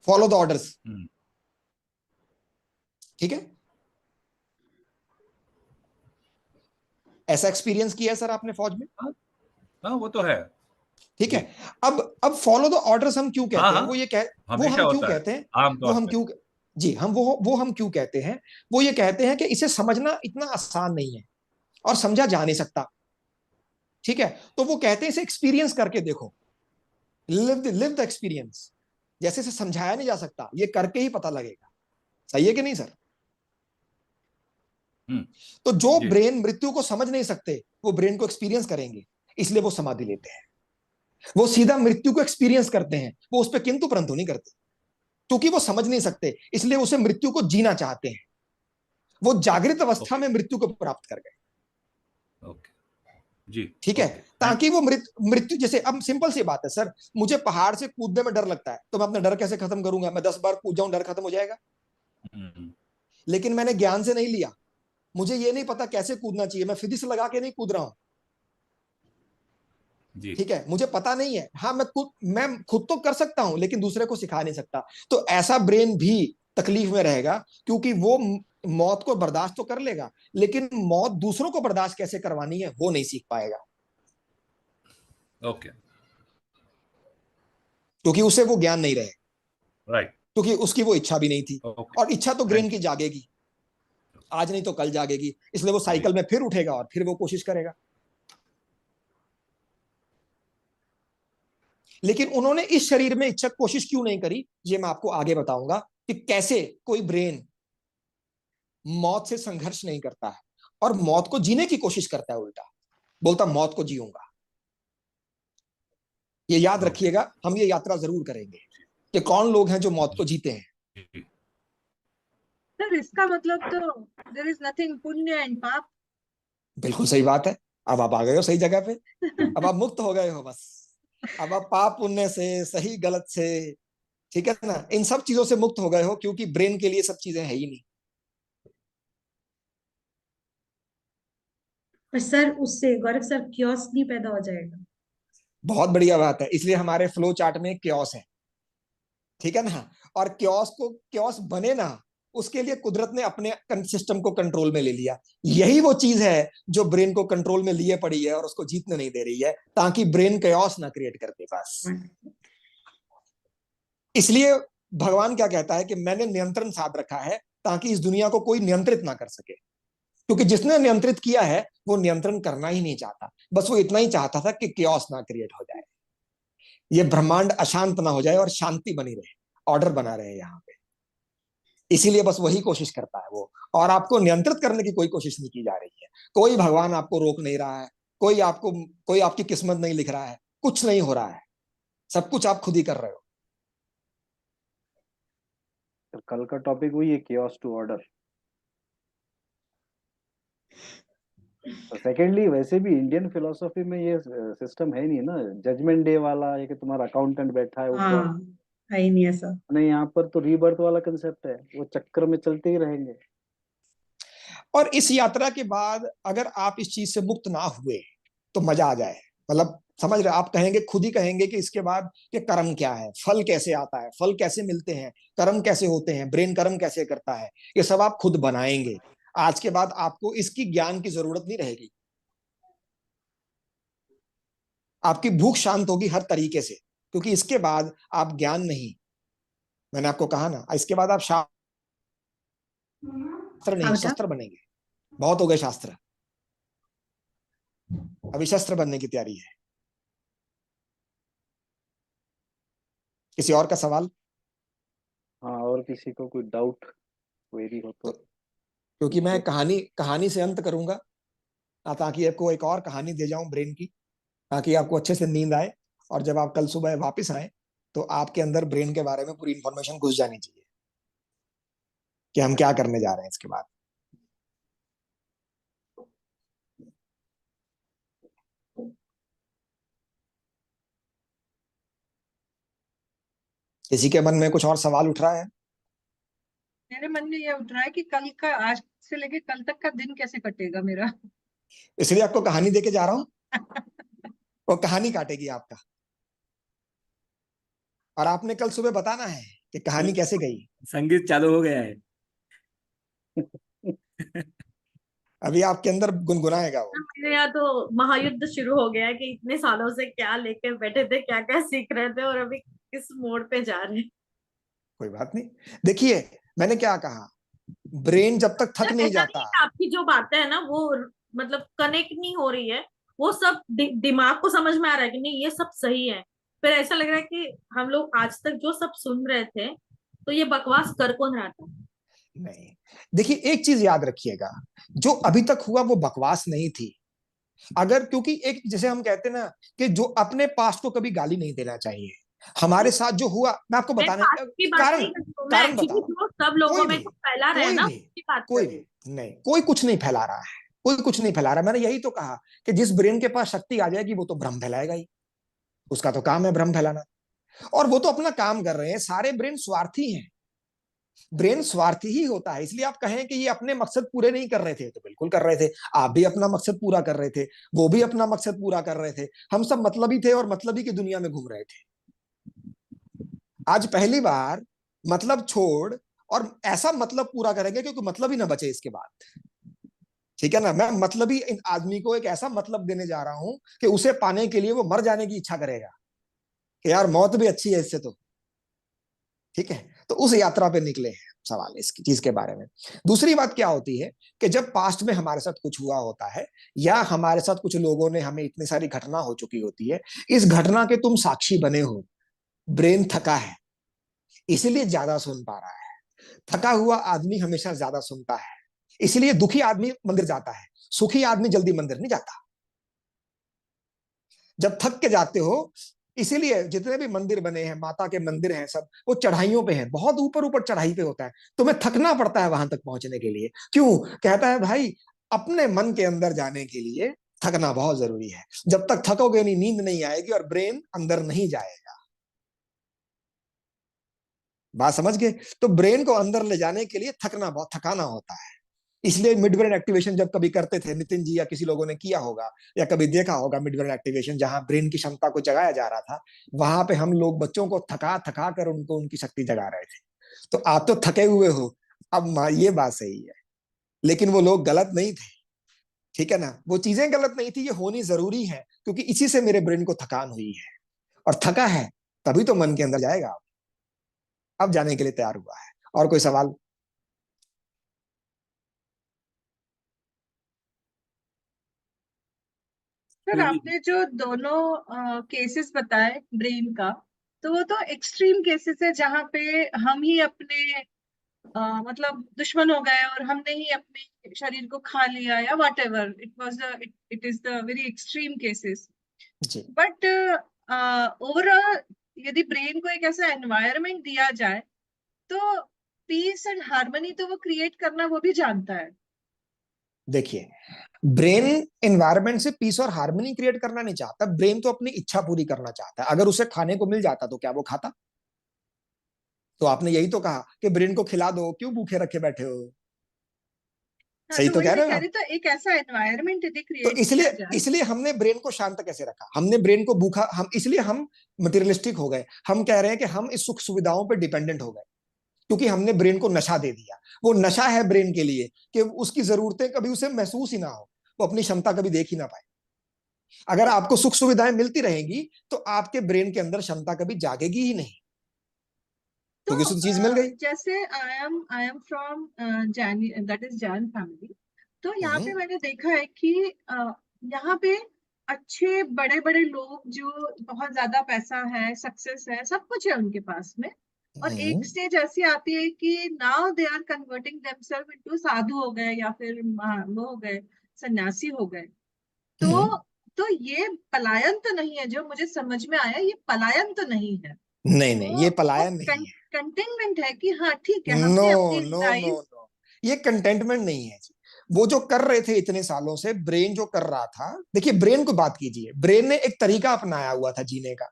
फॉलो द ऑर्डर्स? ठीक है, ऐसा एक्सपीरियंस किया है सर आपने फौज में? हाँ वो तो है। ठीक है। अब फॉलो द ऑर्डर्स हम क्यों कहते हैं, वो ये वो हमेशा हम क्यों होता है कहते हैं, वो आमतौर हम पे। क्यों, जी हम वो हम क्यों कहते हैं, वो ये कहते हैं कि इसे समझना इतना आसान नहीं है और समझा जा नहीं सकता। ठीक है, तो वो कहते हैं इसे एक्सपीरियंस करके देखो, लिव द एक्सपीरियंस। जैसे इसे समझाया नहीं जा सकता, ये करके ही पता लगेगा। सही है कि नहीं सर? तो जो जी। ब्रेन मृत्यु को समझ नहीं सकते वो ब्रेन को एक्सपीरियंस करेंगे, इसलिए वो समाधि लेते हैं। वो सीधा मृत्यु को एक्सपीरियंस करते हैं, वो उस पर किंतु परंतु नहीं करते, क्योंकि वो समझ नहीं सकते, इसलिए उसे मृत्यु को जीना चाहते हैं। वो जागृत अवस्था में मृत्यु को प्राप्त कर गए। ओके जी, ठीक है, ताकि वो मृत्यु, जैसे अब सिंपल सी बात है सर, मुझे पहाड़ से कूदने में डर लगता है, तो मैं अपना डर कैसे खत्म करूंगा? मैं 10 बार कूद जाऊं, डर खत्म हो जाएगा। लेकिन मैंने ज्ञान से नहीं लिया, मुझे ये नहीं पता कैसे कूदना चाहिए, मैं फिजिक्स लगा के नहीं कूद रहा हूं। ठीक है, मुझे पता नहीं है, हाँ मैं खुद तो कर सकता हूं लेकिन दूसरे को सिखा नहीं सकता। तो ऐसा ब्रेन भी तकलीफ में रहेगा, क्योंकि वो मौत को बर्दाश्त तो कर लेगा लेकिन मौत दूसरों को बर्दाश्त कैसे करवानी है वो नहीं सीख पाएगा। ओके। क्योंकि उसे वो ज्ञान नहीं रहे, राइट, क्योंकि उसकी वो इच्छा भी नहीं थी। और इच्छा तो ब्रेन की जागेगी, आज नहीं तो कल जागेगी, इसलिए वो साइकिल में फिर उठेगा और फिर वो कोशिश करेगा। लेकिन उन्होंने इस शरीर में इच्छा कोशिश क्यों नहीं करी, ये मैं आपको आगे बताऊंगा कि कैसे कोई ब्रेन मौत से संघर्ष नहीं करता है और मौत को जीने की कोशिश करता है, उल्टा बोलता मौत को जीऊंगा। ये याद रखिएगा, हम ये यात्रा जरूर करेंगे। कि कौन लोग हैं जो मौत को जीते हैं। जी। सर इसका मतलब तो देयर इज नथिंग पुण्य एंड पाप। बिल्कुल सही बात है, अब आप आ गए हो सही जगह पे, अब आप मुक्त हो गए हो बस। अब आप पाप पुण्य से, सही गलत से, ठीक है ना, इन सब चीजों से मुक्त हो गए हो, क्योंकि ब्रेन के लिए सब चीजें है ही नहीं। पर सर उससे गौरव सर क्योस नहीं पैदा हो जाएगा? बहुत बढ़िया बात है, इसलिए हमारे फ्लो चार्ट में क्योस है, ठीक है ना। और क्योस बने ना, उसके लिए कुदरत ने अपने सिस्टम को कंट्रोल में ले लिया। यही वो चीज है जो ब्रेन को कंट्रोल में लिए पड़ी है और उसको जीतने नहीं दे रही है, ताकि ब्रेन क्योस ना क्रिएट कर दे बस। इसलिए भगवान क्या कहता है कि मैंने नियंत्रण साध रखा है, ताकि इस दुनिया को कोई नियंत्रित ना कर सके, क्योंकि जिसने नियंत्रित किया है वो नियंत्रण करना ही नहीं चाहता, बस वो इतना ही चाहता था कि क्योस ना क्रिएट हो जाए, ये ब्रह्मांड अशांत ना हो जाए और शांति बनी रहे, ऑर्डर बना रहे यहाँ पे। इसीलिए बस वही कोशिश करता है वो, और आपको नियंत्रित करने की कोई कोशिश नहीं की जा रही है। कोई भगवान आपको रोक नहीं रहा है, कोई आपकी किस्मत नहीं लिख रहा है, कुछ नहीं हो रहा है, सब कुछ आप खुद ही कर रहे हो। तो कल का टॉपिक वही है, chaos टू ऑर्डर। सेकेंडली वैसे भी इंडियन फिलोसफी में ये सिस्टम है नहीं ना, जजमेंट डे वाला, ये कि तुम्हारा अकाउंटेंट बैठा है ऊपर। हाँ है ही नहीं ऐसा। नहीं, यहाँ पर तो रीबर्थ वाला कंसेप्ट है, वो चक्कर में चलते ही रहेंगे। और इस यात्रा के बाद अगर आप इस चीज से मुक्त ना हुए तो मजा आ जाए, मतलब समझ रहे, आप कहेंगे, खुद ही कहेंगे कि इसके बाद कि कर्म क्या है, फल कैसे आता है, फल कैसे मिलते हैं, कर्म कैसे होते हैं, ब्रेन कर्म कैसे करता है, ये सब आप खुद बनाएंगे। आज के बाद आपको इसकी ज्ञान की जरूरत नहीं रहेगी, आपकी भूख शांत होगी हर तरीके से, क्योंकि इसके बाद आप ज्ञान नहीं, मैंने आपको कहा ना, इसके बाद आप शास्त्र नहीं, शस्त्र बनेंगे। बहुत हो गए शास्त्र, अभी शस्त्र बनने की तैयारी है। किसी और का सवाल? हाँ, और किसी को कोई डाउट क्वेरी हो तो? क्योंकि मैं कहानी से अंत करूंगा, ताकि आपको एक और कहानी दे जाऊं ब्रेन की, ताकि आपको अच्छे से नींद आए, और जब आप कल सुबह वापस आए तो आपके अंदर ब्रेन के बारे में पूरी इंफॉर्मेशन घुस जानी चाहिए कि हम क्या करने जा रहे हैं इसके बाद। किसी के मन में कुछ और सवाल उठ रहा है? मेरे मन में ये उठ रहा है कि कल का, आज से लेके कल तक का दिन कैसे कटेगा मेरा। इसलिए आपको कहानी देके जा रहा हूं, वो कहानी काटेगी आपका, और आपने कल सुबह बताना है कि कहानी कैसे गई। संगीत चालू हो गया है। अभी आपके अंदर गुनगुनाएगा वो। मेरे यहाँ तो महायुद्ध शुरू हो गया है कि इतने सालों से क्या लेके बैठे थे, क्या क्या सीख रहे थे, और अभी किस मोड़ पे जा रहे हैं। कोई बात नहीं, देखिए मैंने क्या कहा, ब्रेन जब तक थक नहीं ऐसा जाता। है, आपकी जो बातें है ना वो मतलब कनेक्ट नहीं हो रही है, वो सब दिमाग को समझ में आ रहा है कि नहीं ये सब सही है, फिर ऐसा लग रहा है कि हम लोग आज तक जो सब सुन रहे थे तो ये बकवास कर कौन रहा था। नहीं, देखिए एक चीज याद रखिएगा, जो अभी तक हुआ वो बकवास नहीं थी। अगर, क्योंकि एक, जैसे हम कहते हैं ना कि जो अपने पास्ट को कभी गाली नहीं देना चाहिए, हमारे साथ जो हुआ, मैं आपको बताने की बात कारण नहीं कर रही हूँ, मैं कारण एक्चुअली बता रहा जो सब लोगों में जो फैला रहे हैं ना उसकी बात कर कोई रही हूँ। भी नहीं, कोई कुछ नहीं फैला रहा है, कोई कुछ नहीं फैला रहा है। मैंने यही तो कहा कि जिस ब्रेन के पास शक्ति आ जाएगी वो तो भ्रम फैलाएगा ही, उसका तो काम है भ्रम फैलाना, और वो तो अपना काम कर रहे हैं। सारे ब्रेन स्वार्थी हैं, ब्रेन स्वार्थी ही होता है। इसलिए आप कहें कि ये अपने मकसद पूरे नहीं कर रहे थे, तो बिल्कुल कर रहे थे, आप भी अपना मकसद पूरा कर रहे थे, वो भी अपना मकसद पूरा कर रहे थे, हम सब मतलबी थे और मतलबी की दुनिया में घूम रहे थे। आज पहली बार मतलब छोड़ और ऐसा मतलब पूरा करेंगे क्योंकि मतलब ही ना बचे इसके बाद, ठीक है ना। मैं मतलबी इन आदमी को एक ऐसा मतलब देने जा रहा हूं कि उसे पाने के लिए वो मर जाने की इच्छा करेगा कि यार मौत भी अच्छी है इससे तो, ठीक है। तो उस यात्रा पे निकले हैं, सवाल इसकी चीज के बारे में। दूसरी बात क्या होती है कि जब पास्ट में हमारे साथ कुछ हुआ होता है, या हमारे साथ कुछ लोगों ने, हमें इतनी सारी घटना हो चुकी होती है, इस घटना के तुम साक्षी बने हो, ब्रेन थका है इसीलिए ज्यादा सुन पा रहा है। थका हुआ आदमी हमेशा ज्यादा सुनता है, इसलिए दुखी आदमी मंदिर जाता है, सुखी आदमी जल्दी मंदिर नहीं जाता। जब थक के जाते हो इसीलिए जितने भी मंदिर बने हैं, माता के मंदिर हैं, सब वो चढ़ाइयों पे हैं, बहुत ऊपर ऊपर चढ़ाई पे होता है, तुम्हें थकना पड़ता है वहां तक पहुंचने के लिए। क्यों? कहता है भाई अपने मन के अंदर जाने के लिए थकना बहुत जरूरी है। जब तक थकोगे नहीं, नींद नहीं आएगी और ब्रेन अंदर नहीं जाएगा। बात समझ गए? तो ब्रेन को अंदर ले जाने के लिए थकना बहुत थकाना होता है। इसलिए मिड ब्रेन एक्टिवेशन जब कभी करते थे, नितिन जी या किसी लोगों ने किया होगा या कभी देखा होगा, मिड ब्रेन एक्टिवेशन जहां ब्रेन की क्षमता को जगाया जा रहा था, वहां पे हम लोग बच्चों को थका थका कर उनको उनकी शक्ति जगा रहे थे। तो आप तो थके हुए हो, अब ये बात सही है, लेकिन वो लोग गलत नहीं थे, ठीक है ना? वो चीजें गलत नहीं थी, ये होनी जरूरी है, क्योंकि इसी से मेरे ब्रेन को थकान हुई है, और थका है तभी तो मन के अंदर जाएगा। अब जाने के लिए तैयार हुआ है। और कोई सवाल? सर आपने जो दोनों केसेस बताए ब्रेन का, तो वो तो एक्सट्रीम केसेस है जहाँ पे हम ही अपने मतलब दुश्मन हो गए और हमने ही अपने शरीर को खा लिया या whatever it was it is the very extreme cases. जी बट ओवरऑल यदि ब्रेन को एक ऐसा एनवायरनमेंट दिया जाए तो पीस एंड हार्मनी तो वो क्रिएट करना वो भी जानता है। देखिए, ब्रेन एनवायरनमेंट से पीस और हार्मनी क्रिएट करना नहीं चाहता, ब्रेन तो अपनी इच्छा पूरी करना चाहता है। अगर उसे खाने को मिल जाता तो क्या वो खाता? तो आपने यही तो कहा कि ब्रेन को खिला दो, क्यों भूखे रखे बैठे हो? हाँ, सही तो तो वही कह मैं रहे हो कह आप? रही, तो एक ऐसा एनवायरनमेंट यदि तो क्रिएट किया इसलिए जाए। इसलिए हमने ब्रेन को शांत कैसे रखा? हमने ब्रेन को भूखा, हम इसलिए हम मटेरियलिस्टिक हो गए। हम कह रहे हैं कि हम इस सुख सुविधाओं पर डिपेंडेंट हो गए, क्योंकि हमने ब्रेन को नशा दे दिया। वो नशा है ब्रेन के लिए कि उसकी जरूरतें कभी उसे महसूस ही ना हो, वो अपनी क्षमता कभी देख ही ना पाए। अगर आपको सुख सुविधाएं मिलती रहेंगी तो आपके ब्रेन के अंदर क्षमता कभी जागेगी ही नहीं, क्योंकि तो उसे चीज मिल गई। जैसे I am from Jain, that is Jain family. तो यहाँ पे मैंने देखा है कि यहाँ पे अच्छे बड़े बड़े लोग जो बहुत ज्यादा पैसा है, सक्सेस है, सब कुछ है उनके पास में, और एक स्टेज ऐसी आती है कि now they are converting themselves into sadhu हो गए या फिर वो हो गए, सन्यासी हो गए। तो ये पलायन तो नहीं है, जो मुझे समझ में आया, ये पलायन तो नहीं है। नहीं नहीं, ये वो पलायन नहीं है। कंटेनमेंट है कि हाँ ठीक है, नो हमने अपनी नो नो लाइफ। नो, ये कंटेंटमेंट नहीं है जी। वो जो कर रहे थे इतने सालों से, ब्रेन जो कर रहा था, देखिए ब्रेन को बात कीजिए, ब्रेन ने एक तरीका अपनाया हुआ था जीने का,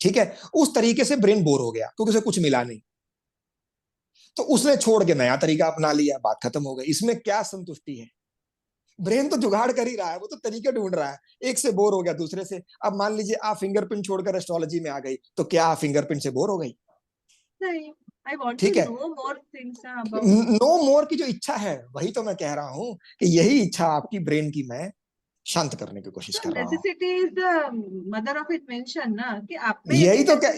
ठीक है? उस तरीके से ब्रेन बोर हो गया क्योंकि उसे कुछ मिला नहीं, तो उसने छोड़ के नया तरीका अपना लिया, बात खत्म हो गई। इसमें क्या संतुष्टि है? ब्रेन तो जुगाड़ कर ही रहा है, वो तो तरीके ढूंढ रहा है। एक से बोर हो गया दूसरे से। अब मान लीजिए आप फिंगरप्रिंट छोड़कर एस्ट्रोलॉजी में आ गई, तो क्या आप फिंगरप्रिंट से बोर हो गई? नहीं, आई वांट टू ठीक है, no more things about. No more की जो इच्छा है, वही तो मैं कह रहा हूं कि यही इच्छा आपकी ब्रेन की मैं शांत करने की कोशिश तो कर रहा हूं। Necessity is the mother of invention ना, कि आप में यदि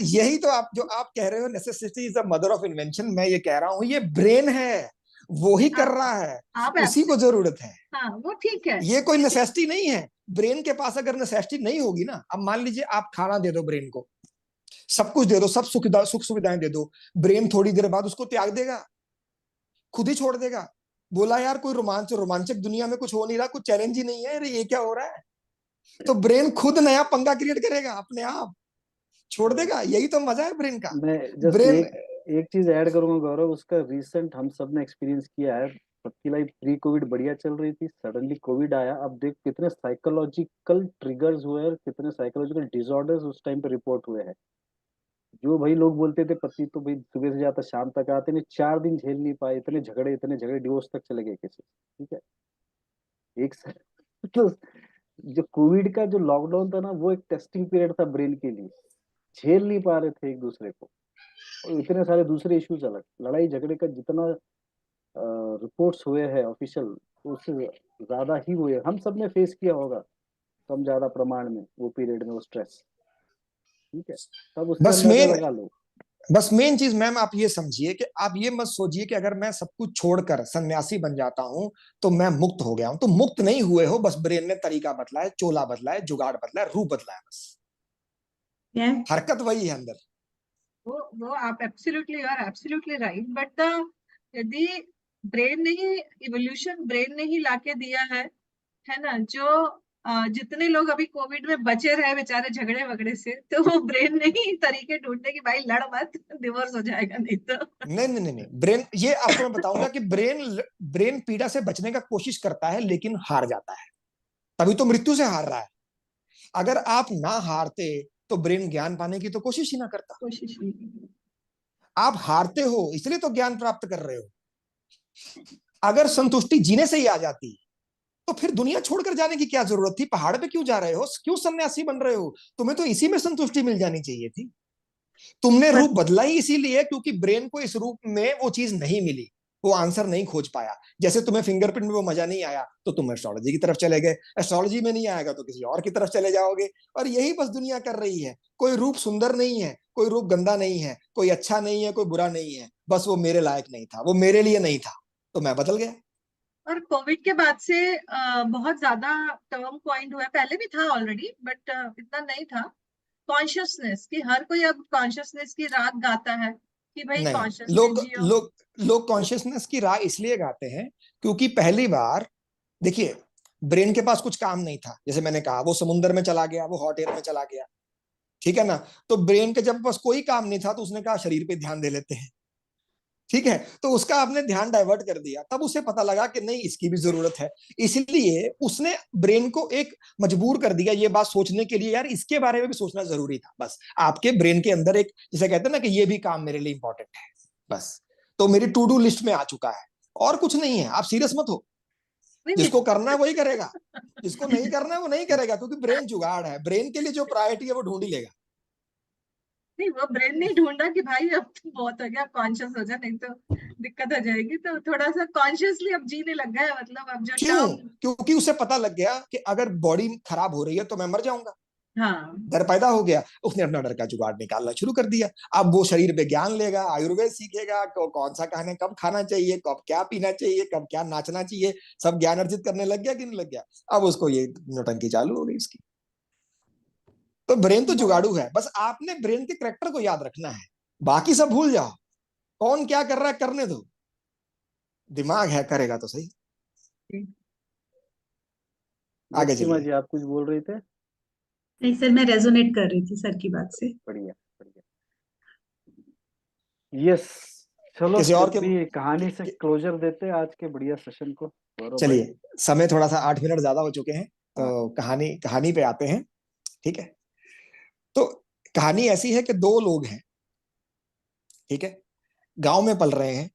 यही तो आप जो आप कह रहे हो, necessity is the mother of invention, मैं ये कह रहा हूं ये ब्रेन है, वो ही कर रहा है, आप उसी को जरूरत है। हाँ वो ठीक है। ये कोई नेसेसिटी नहीं है। ब्रेन के पास अगर नेसेसिटी नहीं होगी ना, अब मान लीजिए आप खाना दे दो ब्रेन को, सब कुछ दे दो, सब सुख सुविधाएं दे दो, ब्रेन थोड़ी देर बाद उसको त्याग देगा, खुद ही छोड़ देगा। बोला यार कोई रोमांचक दुनिया में कुछ हो नहीं रहा, कुछ चैलेंज ही नहीं है, अरे ये क्या हो रहा है? तो ब्रेन खुद नया पंगा क्रिएट करेगा, अपने आप छोड़ देगा। यही तो मजा है ब्रेन का। मैं जस्ट ब्रेन एक चीज ऐड करूंगा गौरव, उसका रिसेंट हम सब ने एक्सपीरियंस किया है। सबकी लाइफ प्री कोविड बढ़िया चल रही थी, सडनली कोविड आया। अब देख कितने साइकोलॉजिकल ट्रिगर्स हुए हैं, कितने साइकोलॉजिकल डिसऑर्डर्स उस टाइम पे रिपोर्ट हुए हैं। जो भाई लोग बोलते थे पति तो भाई सुबह से जाता शाम तक आते नहीं, 4 दिन झेल नहीं पाए, इतने झगड़े डिवोर्स तक चले गए किसी, ठीक है? एक तो जो कोविड का जो लॉकडाउन था ना, वो एक टेस्टिंग पीरियड था ब्रेन के लिए। झेल नहीं पा रहे थे एक दूसरे को, और इतने सारे दूसरे इश्यूज अलग, लड़ाई झगड़े का जितना रिपोर्ट्स हुए हैं ऑफिशियल, उससे ज्यादा ही हुए। हम सब ने फेस किया होगा कम ज्यादा प्रमाण में वो पीरियड में वो स्ट्रेस, ठीक है? तब उसका अंदाजा लगा लो। बस मेन चीज मैम आप ये समझिए कि आप ये मत सोचिए कि अगर मैं सब कुछ छोड़कर सन्यासी बन जाता हूं तो मैं मुक्त हो गया हूं। तो मुक्त नहीं हुए हो, बस ब्रेन ने तरीका बदला है, चोला बदला है, जुगाड़ बदला है, रूप बदला है, बस हरकत वही है अंदर। वो आप एब्सोल्युटली राइट, बट यदि ब्रेन ने ही इवोल्यूशन ब्रेन ने ही लाके दिया है ना, जो जितने लोग अभी कोविड में बचे रहे बेचारे झगड़े वगड़े से, तो वो ब्रेन ने ही तरीके ढूंढने कि भाई लड़ मत, डिवोर्स हो जाएगा नहीं तो। नहीं नहीं नहीं नहीं, ब्रेन, ये आपको मैं बताऊंगा कि ब्रेन पीड़ा से बचने का कोशिश करता है लेकिन हार जाता है, तभी तो मृत्यु से हार रहा है। अगर आप ना हारते तो ब्रेन ज्ञान पाने की तो कोशिश ही ना करता। कोशिश नहीं। आप हारते हो इसलिए तो ज्ञान प्राप्त कर रहे हो। अगर संतुष्टि जीने से ही आ जाती तो फिर दुनिया छोड़कर जाने की क्या जरूरत थी? पहाड़ पे क्यों जा रहे हो? क्यों सन्यासी बन रहे हो? तुम्हें तो इसी में संतुष्टि मिल जानी चाहिए थी। तुमने रूप बदला ही इसीलिए क्योंकि ब्रेन को इस रूप में वो चीज नहीं मिली, वो आंसर नहीं खोज पाया। जैसे तुम्हें फिंगरप्रिंट में वो मजा नहीं आया तो तुम एस्ट्रोलॉजी की तरफ चले गए, एस्ट्रोलॉजी में नहीं आएगा तो किसी और की तरफ चले जाओगे। और यही बस दुनिया कर रही है। कोई रूप सुंदर नहीं है, कोई रूप गंदा नहीं है, कोई अच्छा नहीं है, कोई बुरा नहीं है, बस वो मेरे लायक नहीं था, वो मेरे लिए नहीं था, तो मैं बदल गया। और कोविड के बाद से बहुत ज्यादा टर्म पॉइंट हुआ है, पहले भी था ऑलरेडी बट इतना नहीं था, कॉन्शियसनेस कि हर कोई अब कॉन्शियसनेस की राग गाता है कि भाई नहीं, कॉन्शियसली जियो। लोग कॉन्शियसनेस की राह इसलिए गाते हैं क्योंकि पहली बार, देखिए, ब्रेन के पास कुछ काम नहीं था। जैसे मैंने कहा, वो समुद्र में चला गया, वो हॉट एयर में चला गया, ठीक है ना। तो ब्रेन के जब बस कोई काम नहीं था तो उसने कहा शरीर पे ध्यान दे लेते हैं, ठीक है। तो उसका आपने ध्यान डाइवर्ट कर दिया, तब उसे पता लगा कि नहीं, इसकी भी जरूरत है। इसलिए उसने ब्रेन को एक मजबूर कर दिया ये बात सोचने के लिए, यार इसके बारे में भी सोचना जरूरी था। बस आपके ब्रेन के अंदर एक, जिसे कहते हैं ना कि ये भी काम मेरे लिए इंपॉर्टेंट है, बस तो मेरी टू डू लिस्ट में आ चुका है, और कुछ नहीं है। आप सीरियस मत हो, जिसको करना है वही करेगा, जिसको नहीं करना है वो नहीं करेगा, क्योंकि ब्रेन जुगाड़ है। ब्रेन के लिए जो प्रायोरिटी है वो ढूंढ ही लेगा। नहीं, वो ब्रेन नहीं ढूंढा कि भाई अब तो बहुत हो गया, कॉन्शियस हो जा नहीं तो दिक्कत हो जाएगी, तो थोड़ा सा कॉन्शियसली अब जीने लग गया है। मतलब अब जो क्यों? टर्म, क्योंकि उसे पता लग गया कि अगर बॉडी खराब हो रही है तो मैं मर जाऊंगा। हाँ डर पैदा हो गया, उसने अपना डर का जुगाड़ निकालना शुरू कर दिया। अब वो शरीर पे ज्ञान लेगा, आयुर्वेद सीखेगा, कौन सा खाना कब खाना चाहिए, कब क्या पीना चाहिए, कब क्या नाचना चाहिए, सब ज्ञान अर्जित करने लग गया कि नहीं लग गया। अब उसको ये नौटंकी चालू हो गई इसकी। तो ब्रेन तो जुगाड़ू है, बस आपने ब्रेन के करेक्टर को याद रखना है, बाकी सब भूल जाओ। कौन क्या कर रहा है करने दो, दिमाग है करेगा तो सही। आगे सीमा जी, चलिए। आप कुछ बोल रहे थे? नहीं सर, मैं रेजोनेट कर रही थी सर की बात से। बढ़िया बढ़िया, यस। चलो किसी और फिर के, भी कहानी से क्लोजर देते हैं आज के बढ़िया सेशन को, गौरव भाई। चलिए, समय थोड़ा सा 8 मिनट ज्यादा हो चुके हैं, हाँ, तो कहानी पे आते हैं, ठीक है। तो कहानी ऐसी है कि दो लोग हैं, ठीक है, गांव में पल रहे हैं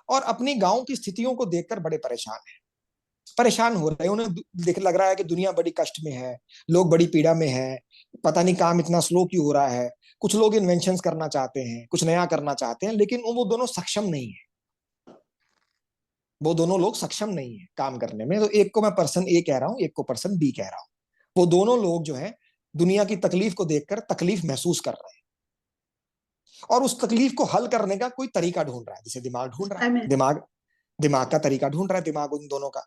और अपनी गांव की स्थितियों को देखकर बड़े परेशान हो रहे हैं। उन्हें देख लग रहा है कि दुनिया बड़ी कष्ट में है, लोग बड़ी पीड़ा में है, पता नहीं काम इतना स्लो क्यों हो रहा है। कुछ लोग इन्वेंशंस करना चाहते हैं, कुछ नया करना चाहते हैं, लेकिन वो दोनों सक्षम नहीं है। वो दोनों लोग सक्षम नहीं है काम करने में। तो एक को मैं पर्सन ए कह रहा हूं, एक को पर्सन बी कह रहा हूं। वो दोनों लोग जो है दुनिया की तकलीफ को देखकर तकलीफ महसूस कर रहे हैं और उस तकलीफ को हल करने का कोई तरीका ढूंढ रहा है, जैसे दिमाग ढूंढ रहा है, दिमाग का तरीका ढूंढ रहा है दिमाग उन दोनों का,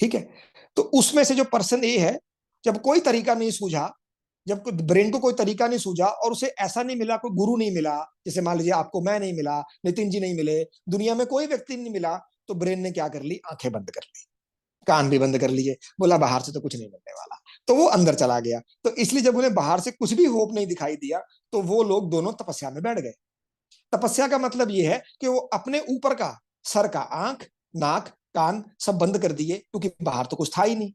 ठीक है। तो उसमें से जो पर्सन ए है, जब कोई तरीका नहीं सूझा, जब ब्रेन को कोई तरीका नहीं सूझा और उसे ऐसा नहीं मिला, कोई गुरु नहीं मिला, जैसे मान लीजिए आपको मैं नहीं मिला, नितिन जी नहीं मिले, दुनिया में कोई व्यक्ति नहीं मिला, तो ब्रेन ने क्या कर ली, आंखें बंद कर ली, कान भी बंद कर लिए, बोला बाहर से तो कुछ नहीं मिलने वाला, तो वो अंदर चला गया। तो इसलिए जब उन्हें बाहर से कुछ भी होप नहीं दिखाई दिया तो वो लोग दोनों तपस्या में बैठ गए। तपस्या का मतलब ये है कि वो अपने ऊपर का, सर का, आंख, नाक, कान सब बंद कर दिए, क्योंकि बाहर तो कुछ था ही नहीं।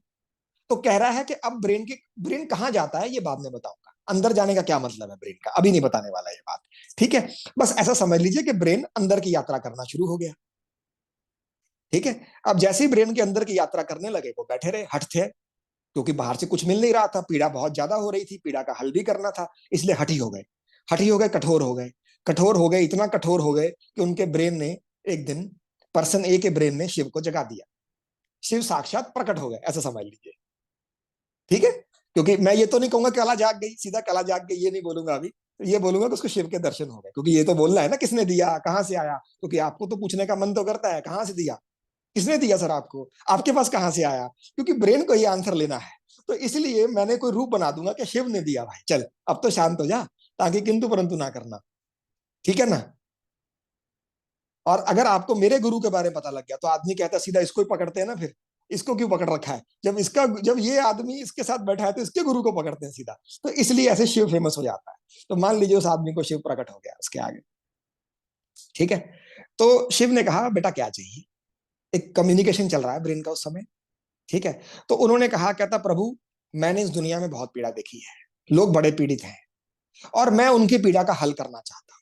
तो कह रहा है कि अब ब्रेन कहां जाता है ये बाद में बताऊंगा, अंदर जाने का क्या मतलब है ब्रेन का, अभी नहीं बताने वाला ये बात, ठीक है। बस ऐसा समझ लीजिए कि ब्रेन अंदर की यात्रा करना शुरू हो गया, ठीक है। अब जैसे ही ब्रेन के अंदर की यात्रा करने लगे, वो बैठे रहे, हट थे, क्योंकि बाहर से कुछ मिल नहीं रहा था, पीड़ा बहुत ज्यादा हो रही थी, पीड़ा का हल भी करना था, इसलिए हठी हो गए, कठोर हो गए, इतना कठोर हो गए कि उनके ब्रेन ने एक दिन, पर्सन ए के ब्रेन ने शिव को जगा दिया। शिव साक्षात प्रकट हो गए, ऐसा समझ लीजिए, ठीक है। क्योंकि मैं ये तो नहीं कहूंगा कला जाग गई, सीधा कला जाग गई ये नहीं बोलूंगा अभी, ये बोलूंगा कि उसको शिव के दर्शन हो गए, क्योंकि ये तो बोलना है ना किसने दिया, कहां से आया, क्योंकि आपको तो पूछने का मन तो करता है कहां से दिया, किसने दिया सर आपको, आपके पास कहां से आया, क्योंकि ब्रेन को ये आंसर लेना है। तो इसलिए मैंने कोई रूप बना दूंगा कि शिव ने दिया, भाई चल अब तो शांत हो जा, ताकि किंतु परंतु ना करना, ठीक है ना। और अगर आपको मेरे गुरु के बारे में पता लग गया तो आदमी कहता सीधा इसको ही पकड़ते हैं ना, फिर इसको क्यों पकड़ रखा है, जब ये आदमी इसके साथ बैठा है तो इसके गुरु को पकड़ते हैं सीधा। तो इसलिए ऐसे शिव फेमस हो जाता है। तो मान लीजिए उस आदमी को शिव प्रकट हो गया उसके आगे, ठीक है। तो शिव ने कहा बेटा क्या चाहिए, एक कम्युनिकेशन चल रहा है ब्रेन का उस समय, ठीक है। तो उन्होंने कहा, कहता प्रभु मैंने इस दुनिया में बहुत पीड़ा देखी है, लोग बड़े पीड़ित हैं और मैं उनकी पीड़ा का हल करना चाहता हूं,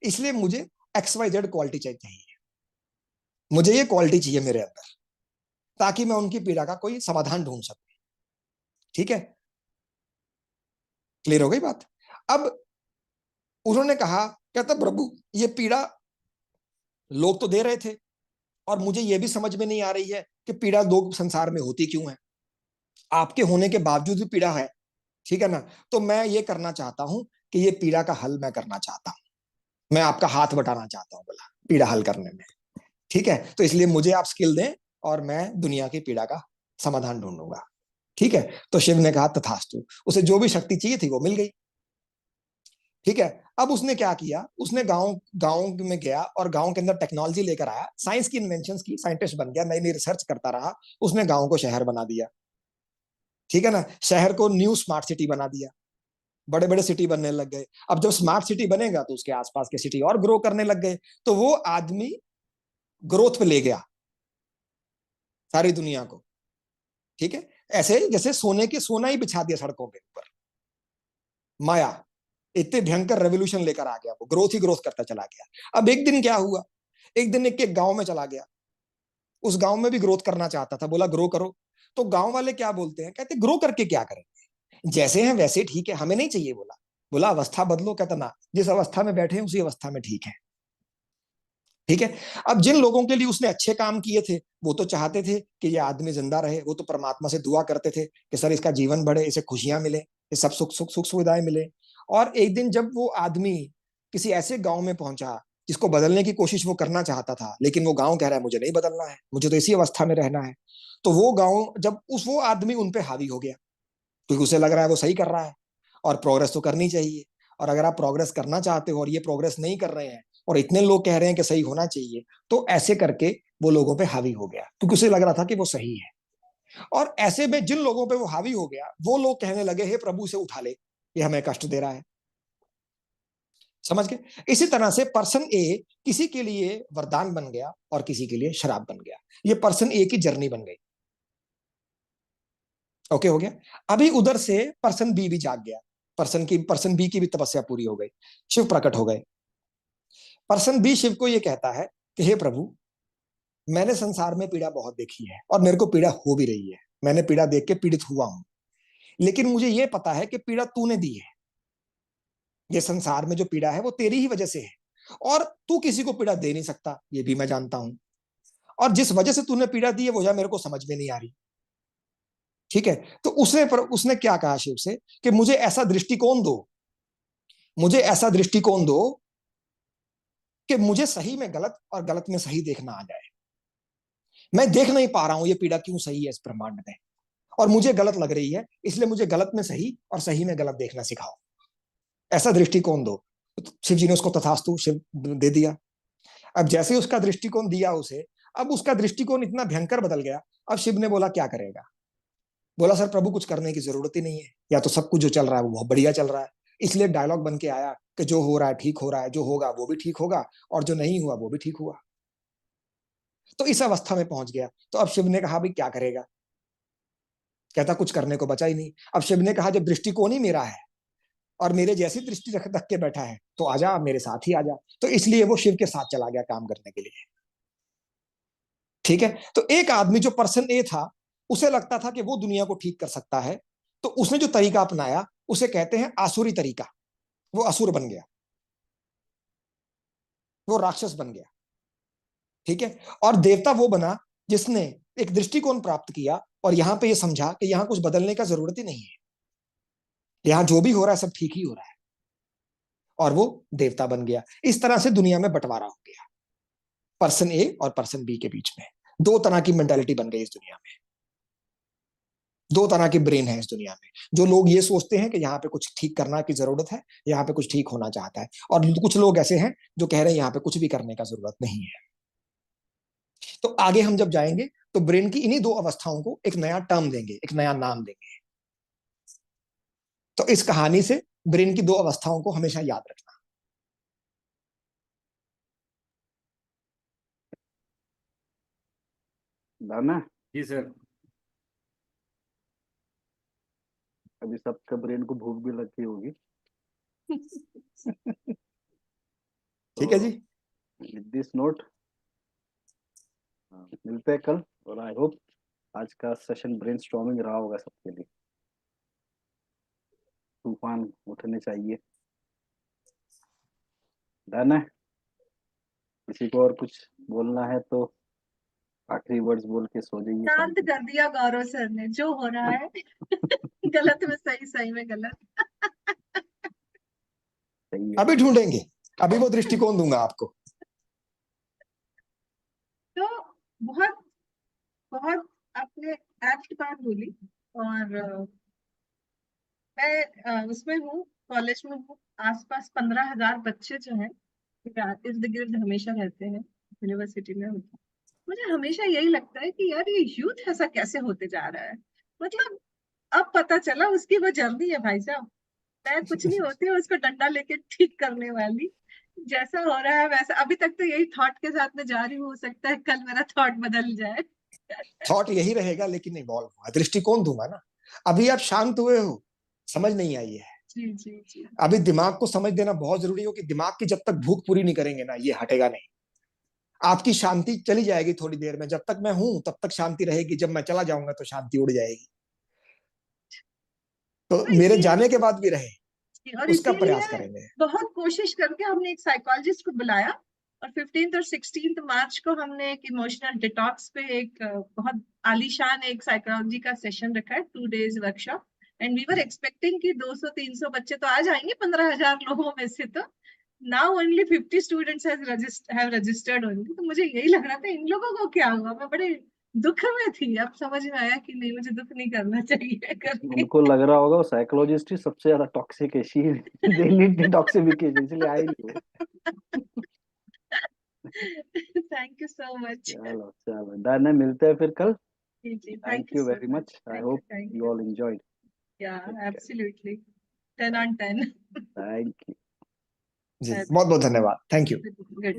इसलिए मुझे XYZ क्वालिटी चाहिए, मुझे ये क्वालिटी चाहिए मेरे अंदर, ताकि मैं उनकी पीड़ा का कोई समाधान ढूंढ सकूं, ठीक है। क्लियर हो गई बात। अब उन्होंने कहा, कहता प्रभु ये पीड़ा लोग तो दे रहे थे और मुझे ये भी समझ में नहीं आ रही है कि पीड़ा लोग संसार में होती क्यों है, आपके होने के बावजूद भी पीड़ा है, ठीक है ना। तो मैं ये करना चाहता हूं कि ये पीड़ा का हल मैं करना चाहता हूं, मैं आपका हाथ बटाना चाहता हूं बोला पीड़ा हल करने में, ठीक है। तो इसलिए मुझे आप स्किल दें और मैं दुनिया की पीड़ा का समाधान ढूंढूंगा, ठीक है। तो शिव ने कहा तथास्तु, उसे जो भी शक्ति चाहिए थी वो मिल गई, ठीक है। अब उसने क्या किया, उसने गांव में गया और गांव के अंदर टेक्नोलॉजी लेकर आया, साइंस की इन्वेंशंस की, साइंटिस्ट बन गया, नई नई रिसर्च करता रहा, उसने गांव को शहर बना दिया, ठीक है ना। शहर को न्यू स्मार्ट सिटी बना दिया, बड़े बड़े सिटी बनने लग गए। अब जब स्मार्ट सिटी बनेगा तो उसके आसपास के सिटी और ग्रो करने लग गए, तो वो आदमी ग्रोथ पे ले गया सारी दुनिया को, ठीक है। ऐसे जैसे सोना ही बिछा दिया सड़कों के ऊपर, माया इतने भयंकर रेवोल्यूशन लेकर आ गया, वो ग्रोथ ही ग्रोथ करता चला गया। अब एक दिन क्या हुआ, एक दिन एक गांव में चला गया, उस गांव में भी ग्रोथ करना चाहता था, बोला ग्रो करो। तो गांव वाले क्या बोलते हैं, कहते ग्रो करके क्या करेंगे, जैसे हैं वैसे ठीक है, हमें नहीं चाहिए। बोला अवस्था बदलो, कहता ना, जिस अवस्था में बैठे हैं उसी अवस्था में ठीक है, ठीक है। अब जिन लोगों के लिए उसने अच्छे काम किए थे वो तो चाहते थे कि ये आदमी जिंदा रहे, वो तो परमात्मा से दुआ करते थे कि सर इसका जीवन बढ़े, इसे खुशियां मिले, ये सब सुख सुविधाएं मिले। और एक दिन जब वो आदमी किसी ऐसे गांव में पहुंचा जिसको बदलने की कोशिश वो करना चाहता था, लेकिन वो गांव कह रहा है मुझे नहीं बदलना है, मुझे तो इसी अवस्था में रहना है। तो वो गांव जब वो आदमी उन पे हावी हो गया, क्योंकि उसे लग रहा है वो सही कर रहा है और प्रोग्रेस तो करनी चाहिए, और अगर आप प्रोग्रेस करना चाहते हो और ये प्रोग्रेस नहीं कर रहे हैं और इतने लोग कह रहे हैं कि सही होना चाहिए, तो ऐसे करके वो लोगों पे हावी हो गया, क्योंकि उसे लग रहा था कि वो सही है। और ऐसे में जिन लोगों पे वो हावी हो गया, वो लोग कहने लगे हे प्रभु से उठा ले, ये हमें कष्ट दे रहा है, समझ गए। इसी तरह से पर्सन ए किसी के लिए वरदान बन गया और किसी के लिए शराब बन गया, ये पर्सन ए की जर्नी बन गई, ओके हो गया। अभी उधर से पर्सन बी भी जाग गया, पर्सन बी की भी तपस्या पूरी हो गई, शिव प्रकट हो गए। पर्सन बी शिव को ये कहता है कि हे प्रभु मैंने संसार में पीड़ा बहुत देखी है और मेरे को पीड़ा हो भी रही है, मैंने पीड़ा देख के पीड़ित हुआ हूं, लेकिन मुझे ये पता है कि पीड़ा तूने दी है, ये संसार में जो पीड़ा है वो तेरी ही वजह से है, और तू किसी को पीड़ा दे नहीं सकता, ये भी मैं जानता हूं, और जिस वजह से तूने पीड़ा दी है वो मेरे को समझ में नहीं आ रही, ठीक है। तो उसने क्या कहा शिव से कि मुझे ऐसा दृष्टिकोण दो, मुझे ऐसा दृष्टिकोण दो कि मुझे सही में गलत और गलत में सही देखना आ जाए। मैं देख नहीं पा रहा हूं ये पीड़ा क्यों सही है इस ब्रह्मांड में, और मुझे गलत लग रही है, इसलिए मुझे गलत में सही और सही में गलत देखना सिखाओ, ऐसा दृष्टिकोण दो। तो शिव जी ने उसको तथास्तु शिव दे दिया। अब जैसे ही उसका दृष्टिकोण दिया उसे, अब उसका दृष्टिकोण इतना भयंकर बदल गया। अब शिव ने बोला क्या करेगा, बोला सर प्रभु कुछ करने की जरूरत ही नहीं है, या तो सब कुछ जो चल रहा है वो बहुत बढ़िया चल रहा है, इसलिए डायलॉग बन के आया कि जो हो रहा है ठीक हो रहा है, जो होगा वो भी ठीक होगा और जो नहीं हुआ वो भी ठीक हुआ। तो इस अवस्था में पहुंच गया। तो अब शिव ने कहा भाई क्या करेगा, कहता कुछ करने को बचा ही नहीं। अब शिव ने कहा जब दृष्टिकोण ही मेरा है और मेरे जैसी दृष्टि रख के बैठा है तो आजा मेरे साथ ही आजा। तो इसलिए वो शिव के साथ चला गया काम करने के लिए, ठीक है। तो एक आदमी जो पर्सन ए था, उसे लगता था कि वो दुनिया को ठीक कर सकता है, तो उसने जो तरीका अपनाया उसे कहते हैं आसुरी तरीका। वो असुर बन गया, वो राक्षस बन गया, ठीक है। और देवता वो बना जिसने एक दृष्टिकोण प्राप्त किया और यहां पे ये समझा कि यहां कुछ बदलने का जरूरत ही नहीं है, यहां जो भी हो रहा है सब ठीक ही हो रहा है, और वो देवता बन गया। इस तरह से दुनिया में बंटवारा हो गया, पर्सन ए और पर्सन बी के बीच में दो तरह की मेंटालिटी बन गई इस दुनिया में, दो तरह के ब्रेन है इस दुनिया में। जो लोग ये सोचते हैं कि यहाँ पे कुछ ठीक करना की जरूरत है, यहाँ पे कुछ ठीक होना चाहता है, और कुछ लोग ऐसे हैं जो कह रहे हैं यहाँ पे कुछ भी करने का जरूरत नहीं है। तो आगे हम जब जाएंगे तो ब्रेन की इन्हीं दो अवस्थाओं को एक नया टर्म देंगे, एक नया नाम देंगे। तो इस कहानी से ब्रेन की दो अवस्थाओं को हमेशा याद रखना। दाना जी सर। अभी सबके ब्रेन को भूख भी लगती होगी। ठीक है जी। विद दिस नोट मिलते हैं कल, और आई होप आज का सेशन ब्रेनस्टॉर्मिंग रहा होगा सबके लिए। तूफान उठने चाहिए। डन है? किसी को और कुछ बोलना है तो आखिरी वर्ड्स बोल के सो जाइए। शांत कर दिया गौरव सर ने, जो हो रहा है गलत में सही, सही में गलत। सही है। अभी ढूंढेंगे, अभी वो दृष्टिकोण दूंगा आपको। तो बहुत बहुत आपने एप्ट बात बोली, और मैं उसमें हूँ, कॉलेज में हूँ। आसपास 15,000 बच्चे जो हैं इर्द गिर्द हमेशा रहते हैं, यूनिवर्सिटी में होते हैं। मुझे हमेशा यही लगता है कि यार ये यूथ ऐसा कैसे होते जा रहा है। मतलब अब पता चला उसकी वो जर्नी है भाई साहब। मैं कुछ नहीं होती हूँ उसको डंडा लेके ठीक करने वाली। जैसा हो रहा है वैसा, अभी तक तो यही थॉट के साथ में जा रही हूँ, हो सकता है कल मेरा थॉट बदल जाए। थॉट यही रहेगा लेकिन इवॉल्व हुआ, दृष्टिकोण दूंगा ना। अभी आप शांत हुए हो, समझ नहीं आई है। जी जी जी। अभी दिमाग को समझ देना बहुत जरूरी हो कि दिमाग की जब तक भूख पूरी नहीं करेंगे ना, ये हटेगा नहीं। आपकी शांति चली जाएगी थोड़ी देर में, जब तक मैं हूं तब तक शांति रहेगी, जब मैं चला जाऊंगा तो शांति उड़ जाएगी। तो तो मेरे इसीलिए, जाने के बाद भी रहे, और उसका प्रयास इसीलिए करेंगे। बहुत कोशिश करके हमने एक साइकोलॉजिस्ट को बुलाया, और 15th और 16th मार्च को हमने एक इमोशनल डिटॉक्स पे एक बहुत आलीशान एक साइकोलॉजी का सेशन रखा है, 2 days workshop. And we were expecting कि 200-300 बच्चे तो आ जाएंगे 15,000 लोगों में से। तो now only 50 students have registered only. तो मुझे यही लग रहा था इन लोगों को क्या हुआ, मैं बड़े दुख में थी। अब समझ में आया कि नहीं, मुझे दुख नहीं करना चाहिए करके। उनको लग रहा होगा वो साइकोलॉजिस्ट ही सबसे ज्यादा टॉक्सिक है, शी दे नीड डिटॉक्सिफिकेशन, इसलिए आई नहीं वो। Thank you so much. चलो चलो डन है, मिलते हैं फिर कल। जी जी, thank thank you you so very much. Much, I hope thank you you. All enjoyed. Yeah absolutely 10 on 10। Thank you जी बहुत बहुत धन्यवाद, थैंक यू। Good night.